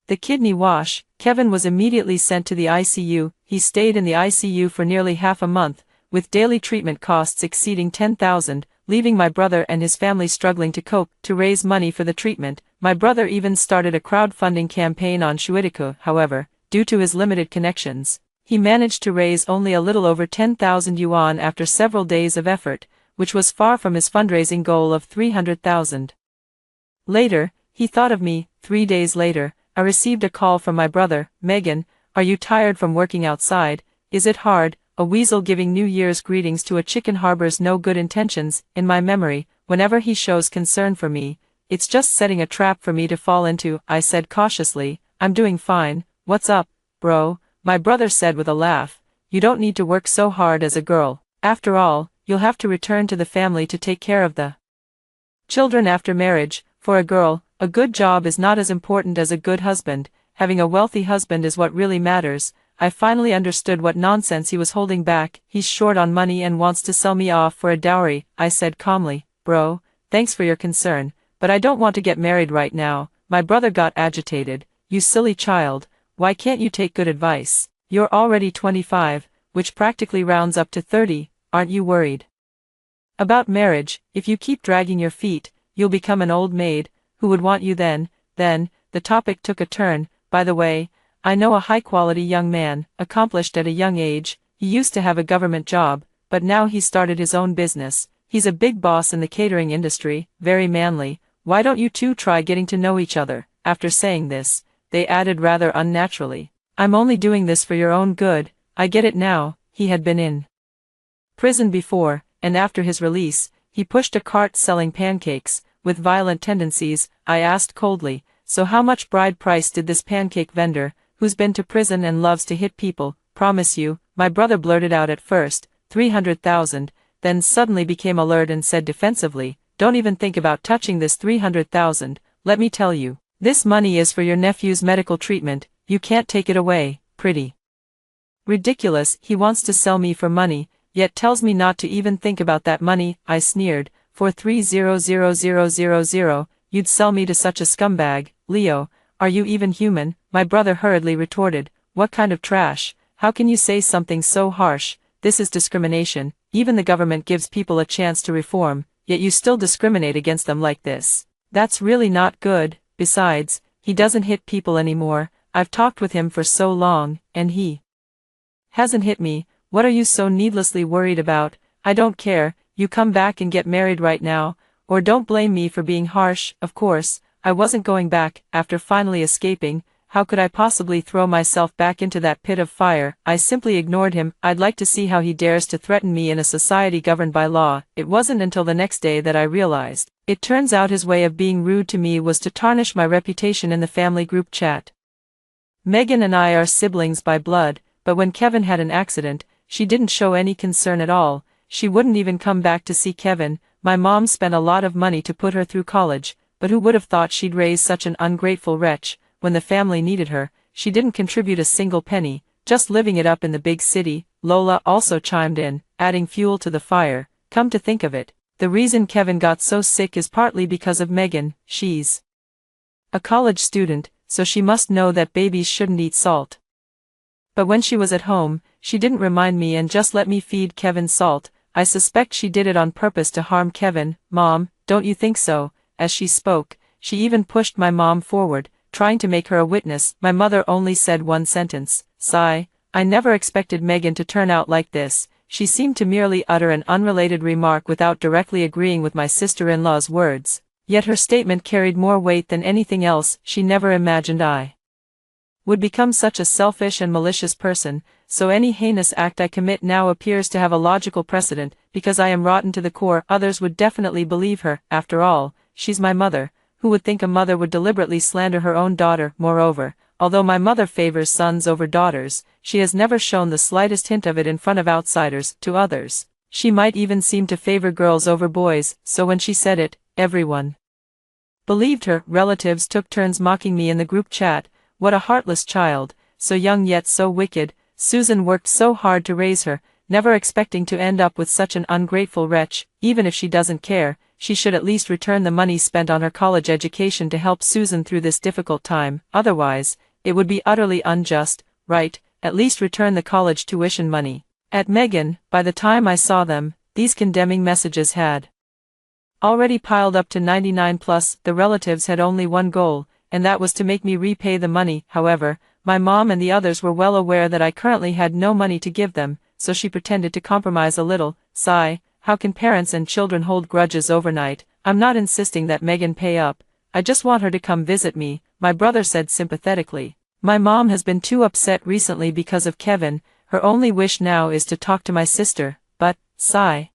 the kidney wash, Kevin was immediately sent to the ICU. He stayed in the ICU for nearly half a month, with daily treatment costs exceeding 10,000, leaving my brother and his family struggling to cope. To raise money for the treatment, my brother even started a crowdfunding campaign on Shuidiku. However, due to his limited connections, he managed to raise only a little over 10,000 yuan after several days of effort, which was far from his fundraising goal of 300,000. Later, he thought of me. 3 days later, I received a call from my brother. "Megan, are you tired from working outside? Is it hard?" A weasel giving New Year's greetings to a chicken harbors no good intentions. In my memory, whenever he shows concern for me, it's just setting a trap for me to fall into. I said cautiously, "I'm doing fine. What's up, bro?" My brother said with a laugh, "You don't need to work so hard as a girl. After all, you'll have to return to the family to take care of the children after marriage. For a girl, a good job is not as important as a good husband. Having a wealthy husband is what really matters." I finally understood what nonsense he was holding back. He's short on money and wants to sell me off for a dowry. I said calmly, "Bro, thanks for your concern, but I don't want to get married right now." My brother got agitated. "You silly child, why can't you take good advice? You're already 25, which practically rounds up to 30, aren't you worried about marriage? If you keep dragging your feet, you'll become an old maid. Who would want you then?" Then, the topic took a turn. "By the way, I know a high-quality young man, accomplished at a young age. He used to have a government job, but now he started his own business. He's a big boss in the catering industry, very manly. Why don't you two try getting to know each other?" After saying this, they added rather unnaturally, "I'm only doing this for your own good." I get it now. He had been in prison before, and after his release, he pushed a cart selling pancakes, with violent tendencies. I asked coldly, "So how much bride price did this pancake vendor, who's been to prison and loves to hit people, promise you?" My brother blurted out at first, 300,000, then suddenly became alert and said defensively, "Don't even think about touching this 300,000, let me tell you. This money is for your nephew's medical treatment, you can't take it away." Pretty ridiculous. He wants to sell me for money, yet tells me not to even think about that money. I sneered, "For 300,000, you'd sell me to such a scumbag? Leo, are you even human?" My brother hurriedly retorted, "What kind of trash? How can you say something so harsh? This is discrimination. Even the government gives people a chance to reform, yet you still discriminate against them like this. That's really not good. Besides, he doesn't hit people anymore. I've talked with him for so long, and he hasn't hit me. What are you so needlessly worried about?" "I don't care. You come back and get married right now, or don't blame me for being harsh." Of course, I wasn't going back. After finally escaping, how could I possibly throw myself back into that pit of fire? I simply ignored him. I'd like to see how he dares to threaten me in a society governed by law. It wasn't until the next day that I realized. It turns out his way of being rude to me was to tarnish my reputation in the family group chat. Megan and I are siblings by blood, but when Kevin had an accident, she didn't show any concern at all. She wouldn't even come back to see Kevin. My mom spent a lot of money to put her through college, but who would have thought she'd raise such an ungrateful wretch? When the family needed her, she didn't contribute a single penny, just living it up in the big city. Lola also chimed in, adding fuel to the fire. "Come to think of it, the reason Kevin got so sick is partly because of Megan. She's a college student, so she must know that babies shouldn't eat salt. But when she was at home, she didn't remind me and just let me feed Kevin salt. I suspect she did it on purpose to harm Kevin." "Mom, don't you think so?" As she spoke, she even pushed my mom forward, trying to make her a witness. My mother only said one sentence, "Sigh." I never expected Megan to turn out like this. She seemed to merely utter an unrelated remark without directly agreeing with my sister-in-law's words. Yet her statement carried more weight than anything else. She never imagined I would become such a selfish and malicious person, so any heinous act I commit now appears to have a logical precedent, because I am rotten to the core. Others would definitely believe her. After all, she's my mother. Who would think a mother would deliberately slander her own daughter? Moreover, although my mother favors sons over daughters, she has never shown the slightest hint of it in front of outsiders. To others, she might even seem to favor girls over boys, so when she said it, everyone believed her. Relatives took turns mocking me in the group chat. What a heartless child, so young yet so wicked. Susan worked so hard to raise her, never expecting to end up with such an ungrateful wretch. Even if she doesn't care, she should at least return the money spent on her college education to help Susan through this difficult time. Otherwise, it would be utterly unjust, right? At least return the college tuition money. At Megan, by the time I saw them, these condemning messages had already piled up to 99 plus. The relatives had only one goal, and that was to make me repay the money. However, my mom and the others were well aware that I currently had no money to give them, so she pretended to compromise a little. Sigh, how can parents and children hold grudges overnight? I'm not insisting that Megan pay up, I just want her to come visit me, my brother said sympathetically. My mom has been too upset recently because of Kevin. Her only wish now is to talk to my sister, but, sigh.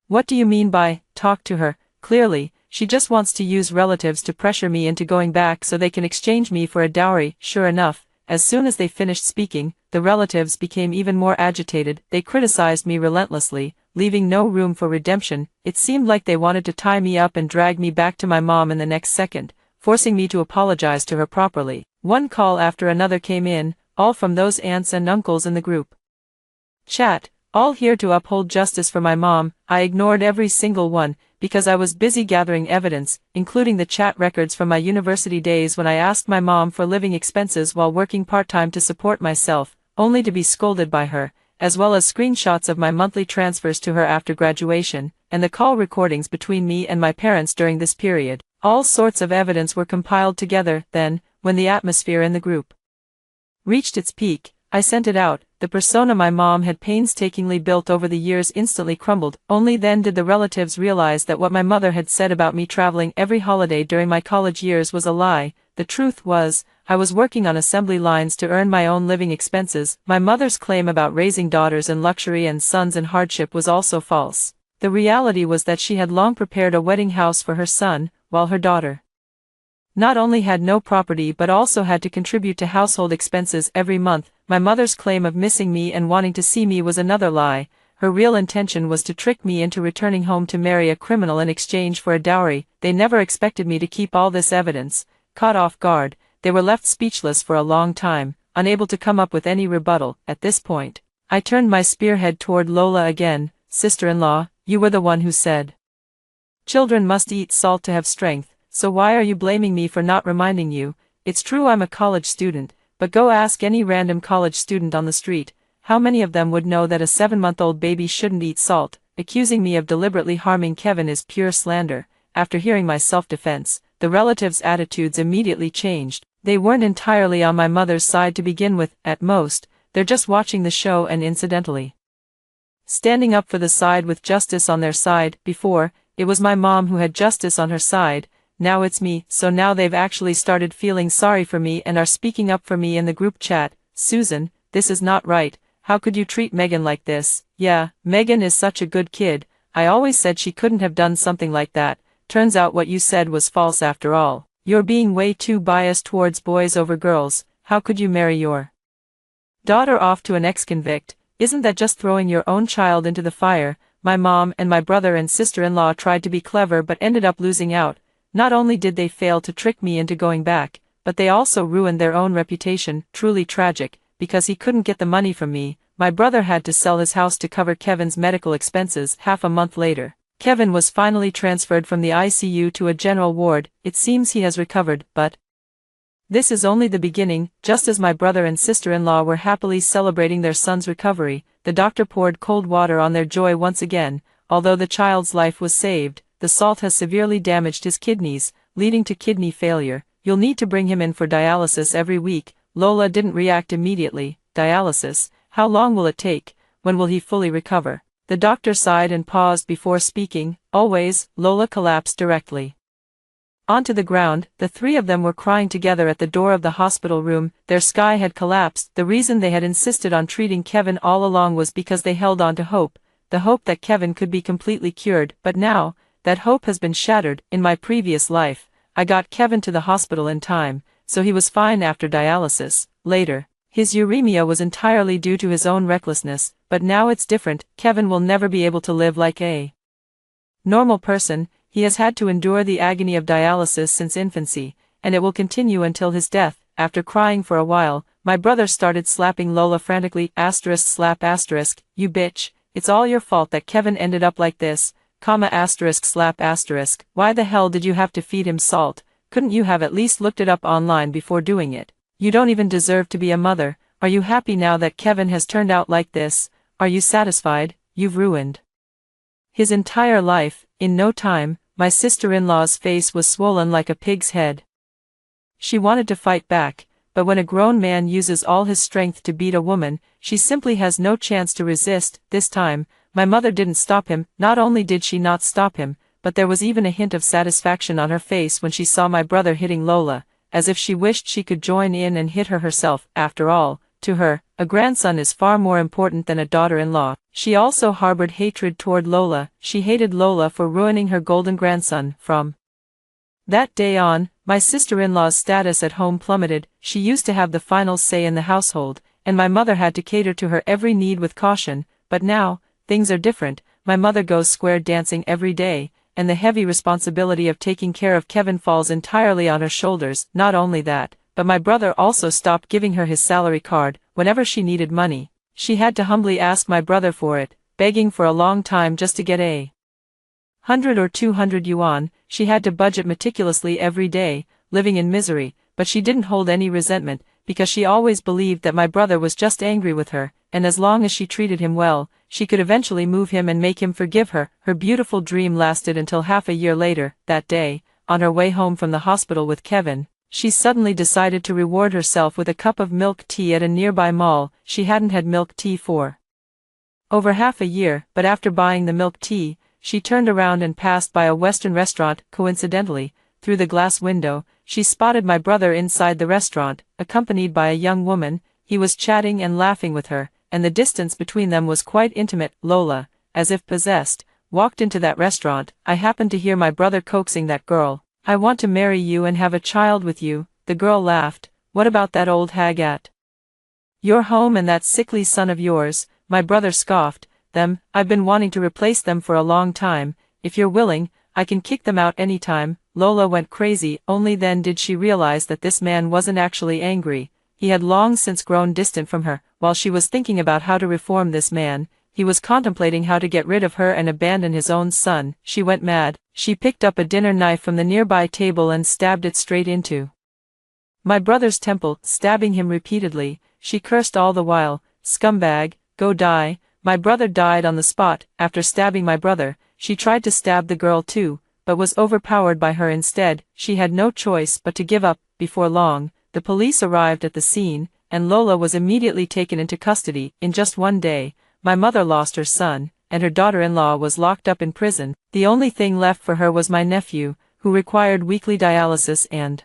What do you mean by, talk to her? Clearly, she just wants to use relatives to pressure me into going back so they can exchange me for a dowry. Sure enough, as soon as they finished speaking, the relatives became even more agitated. They criticized me relentlessly, leaving no room for redemption. It seemed like they wanted to tie me up and drag me back to my mom in the next second, forcing me to apologize to her properly. One call after another came in, all from those aunts and uncles in the group chat, all here to uphold justice for my mom. I ignored every single one, because I was busy gathering evidence, including the chat records from my university days when I asked my mom for living expenses while working part-time to support myself, only to be scolded by her, as well as screenshots of my monthly transfers to her after graduation, and the call recordings between me and my parents during this period. All sorts of evidence were compiled together. Then, when the atmosphere in the group reached its peak, I sent it out. The persona my mom had painstakingly built over the years instantly crumbled. Only then did the relatives realize that what my mother had said about me traveling every holiday during my college years was a lie. The truth was, I was working on assembly lines to earn my own living expenses. My mother's claim about raising daughters in luxury and sons in hardship was also false. The reality was that she had long prepared a wedding house for her son, while her daughter not only had no property but also had to contribute to household expenses every month. My mother's claim of missing me and wanting to see me was another lie. Her real intention was to trick me into returning home to marry a criminal in exchange for a dowry. They never expected me to keep all this evidence. Caught off guard, they were left speechless for a long time, unable to come up with any rebuttal. At this point, I turned my spearhead toward Lola again. Sister-in-law, you were the one who said children must eat salt to have strength. So why are you blaming me for not reminding you? It's true I'm a college student, but go ask any random college student on the street, how many of them would know that a 7-month-old baby shouldn't eat salt? Accusing me of deliberately harming Kevin is pure slander. After hearing my self-defense, the relatives' attitudes immediately changed. They weren't entirely on my mother's side to begin with. At most, they're just watching the show and incidentally standing up for the side with justice on their side. Before, it was my mom who had justice on her side. Now it's me, so now they've actually started feeling sorry for me and are speaking up for me in the group chat. Susan, this is not right. How could you treat Megan like this? Yeah, Megan is such a good kid. I always said she couldn't have done something like that. Turns out what you said was false after all. You're being way too biased towards boys over girls. How could you marry your daughter off to an ex-convict? Isn't that just throwing your own child into the fire? My mom and my brother and sister-in-law tried to be clever but ended up losing out. Not only did they fail to trick me into going back, but they also ruined their own reputation. Truly tragic. Because he couldn't get the money from me, my brother had to sell his house to cover Kevin's medical expenses. Half a month later, Kevin was finally transferred from the ICU to a general ward. It seems he has recovered, but this is only the beginning. Just as my brother and sister-in-law were happily celebrating their son's recovery, the doctor poured cold water on their joy once again. Although the child's life was saved, the salt has severely damaged his kidneys, leading to kidney failure. You'll need to bring him in for dialysis every week. Lola didn't react immediately. Dialysis? How long will it take? When will he fully recover? The doctor sighed and paused before speaking. Always. Lola collapsed directly Onto the ground, the three of them were crying together at the door of the hospital room. Their sky had collapsed. The reason they had insisted on treating Kevin all along was because they held on to hope, the hope that Kevin could be completely cured. But now, that hope has been shattered. In my previous life, I got Kevin to the hospital in time, so he was fine after dialysis. Later, his uremia was entirely due to his own recklessness, but now it's different. Kevin will never be able to live like a normal person. He has had to endure the agony of dialysis since infancy, and it will continue until his death. After crying for a while, my brother started slapping Lola frantically. Slap asterisk, you bitch, it's all your fault that Kevin ended up like this, slap asterisk, why the hell did you have to feed him salt? Couldn't you have at least looked it up online before doing it? You don't even deserve to be a mother. Are you happy now that Kevin has turned out like this? Are you satisfied? You've ruined his entire life. In no time, my sister-in-law's face was swollen like a pig's head. She wanted to fight back, but when a grown man uses all his strength to beat a woman, she simply has no chance to resist. This time, my mother didn't stop him. Not only did she not stop him, but there was even a hint of satisfaction on her face when she saw my brother hitting Lola, as if she wished she could join in and hit her herself. After all, to her, a grandson is far more important than a daughter-in-law. She also harbored hatred toward Lola. She hated Lola for ruining her golden grandson. From that day on, my sister-in-law's status at home plummeted. She used to have the final say in the household, and my mother had to cater to her every need with caution. But now, things are different. My mother goes square dancing every day, and the heavy responsibility of taking care of Kevin falls entirely on her shoulders. Not only that, but my brother also stopped giving her his salary card. Whenever she needed money, she had to humbly ask my brother for it, begging for a long time just to get 100 or 200 yuan. She had to budget meticulously every day, living in misery, but she didn't hold any resentment, because she always believed that my brother was just angry with her, and as long as she treated him well, she could eventually move him and make him forgive her. Her beautiful dream lasted until half a year later. That day, on her way home from the hospital with Kevin, she suddenly decided to reward herself with a cup of milk tea at a nearby mall. She hadn't had milk tea for over half a year, but after buying the milk tea, she turned around and passed by a Western restaurant. Coincidentally, through the glass window, she spotted my brother inside the restaurant, accompanied by a young woman. He was chatting and laughing with her, and the distance between them was quite intimate. Lola, as if possessed, walked into that restaurant. I happened to hear my brother coaxing that girl. I want to marry you and have a child with you. The girl laughed. What about that old hag at your home and that sickly son of yours? My brother scoffed. Them, I've been wanting to replace them for a long time. If you're willing, I can kick them out anytime. Lola went crazy. Only then did she realize that this man wasn't actually angry. He had long since grown distant from her. While she was thinking about how to reform this man, he was contemplating how to get rid of her and abandon his own son. She went mad. She picked up a dinner knife from the nearby table and stabbed it straight into my brother's temple, stabbing him repeatedly. She cursed all the while. Scumbag, go die. My brother died on the spot. After stabbing my brother, she tried to stab the girl too, but was overpowered by her instead. She had no choice but to give up. Before long, the police arrived at the scene, and Lola was immediately taken into custody. In just one day, my mother lost her son, and her daughter-in-law was locked up in prison. The only thing left for her was my nephew, who required weekly dialysis and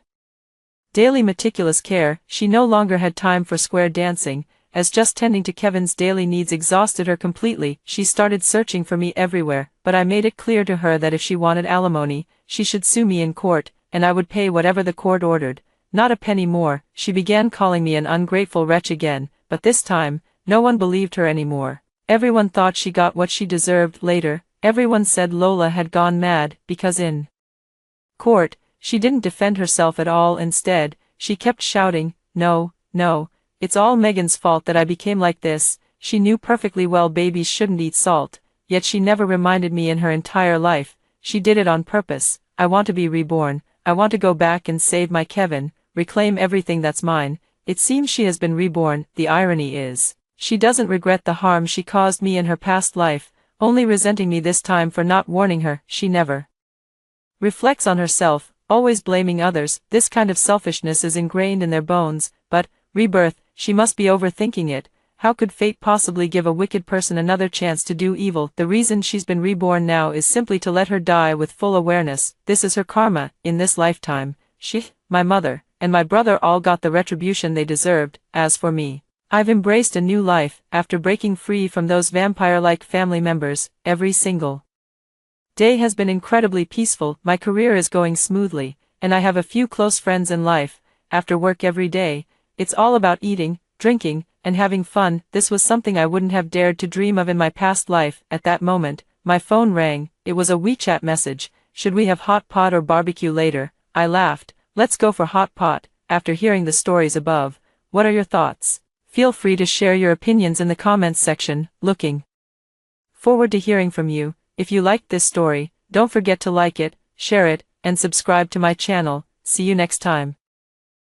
daily meticulous care. She no longer had time for square dancing, as just tending to Kevin's daily needs exhausted her completely. She started searching for me everywhere, but I made it clear to her that if she wanted alimony, she should sue me in court, and I would pay whatever the court ordered. Not a penny more. She began calling me an ungrateful wretch again, but this time, no one believed her anymore. Everyone thought she got what she deserved. Later, everyone said Lola had gone mad, because in court, she didn't defend herself at all. Instead, she kept shouting, "No, no, it's all Megan's fault that I became like this." She knew perfectly well babies shouldn't eat salt, yet she never reminded me in her entire life. She did it on purpose. I want to be reborn. I want to go back and save my Kevin, reclaim everything that's mine. It seems she has been reborn. The irony is, she doesn't regret the harm she caused me in her past life, only resenting me this time for not warning her. She never reflects on herself, always blaming others. This kind of selfishness is ingrained in their bones, but, rebirth, she must be overthinking it. How could fate possibly give a wicked person another chance to do evil? The reason she's been reborn now is simply to let her die with full awareness. This is her karma. In this lifetime, she, my mother, and my brother all got the retribution they deserved. As for me, I've embraced a new life, after breaking free from those vampire-like family members. Every single day has been incredibly peaceful, my career is going smoothly, and I have a few close friends in life. After work every day, it's all about eating, drinking, and having fun. This was something I wouldn't have dared to dream of in my past life. At that moment, my phone rang. It was a WeChat message. Should we have hot pot or barbecue later? I laughed. Let's go for hot pot. After hearing the stories above, what are your thoughts? Feel free to share your opinions in the comments section. Looking forward to hearing from you. If you liked this story, don't forget to like it, share it, and subscribe to my channel. See you next time.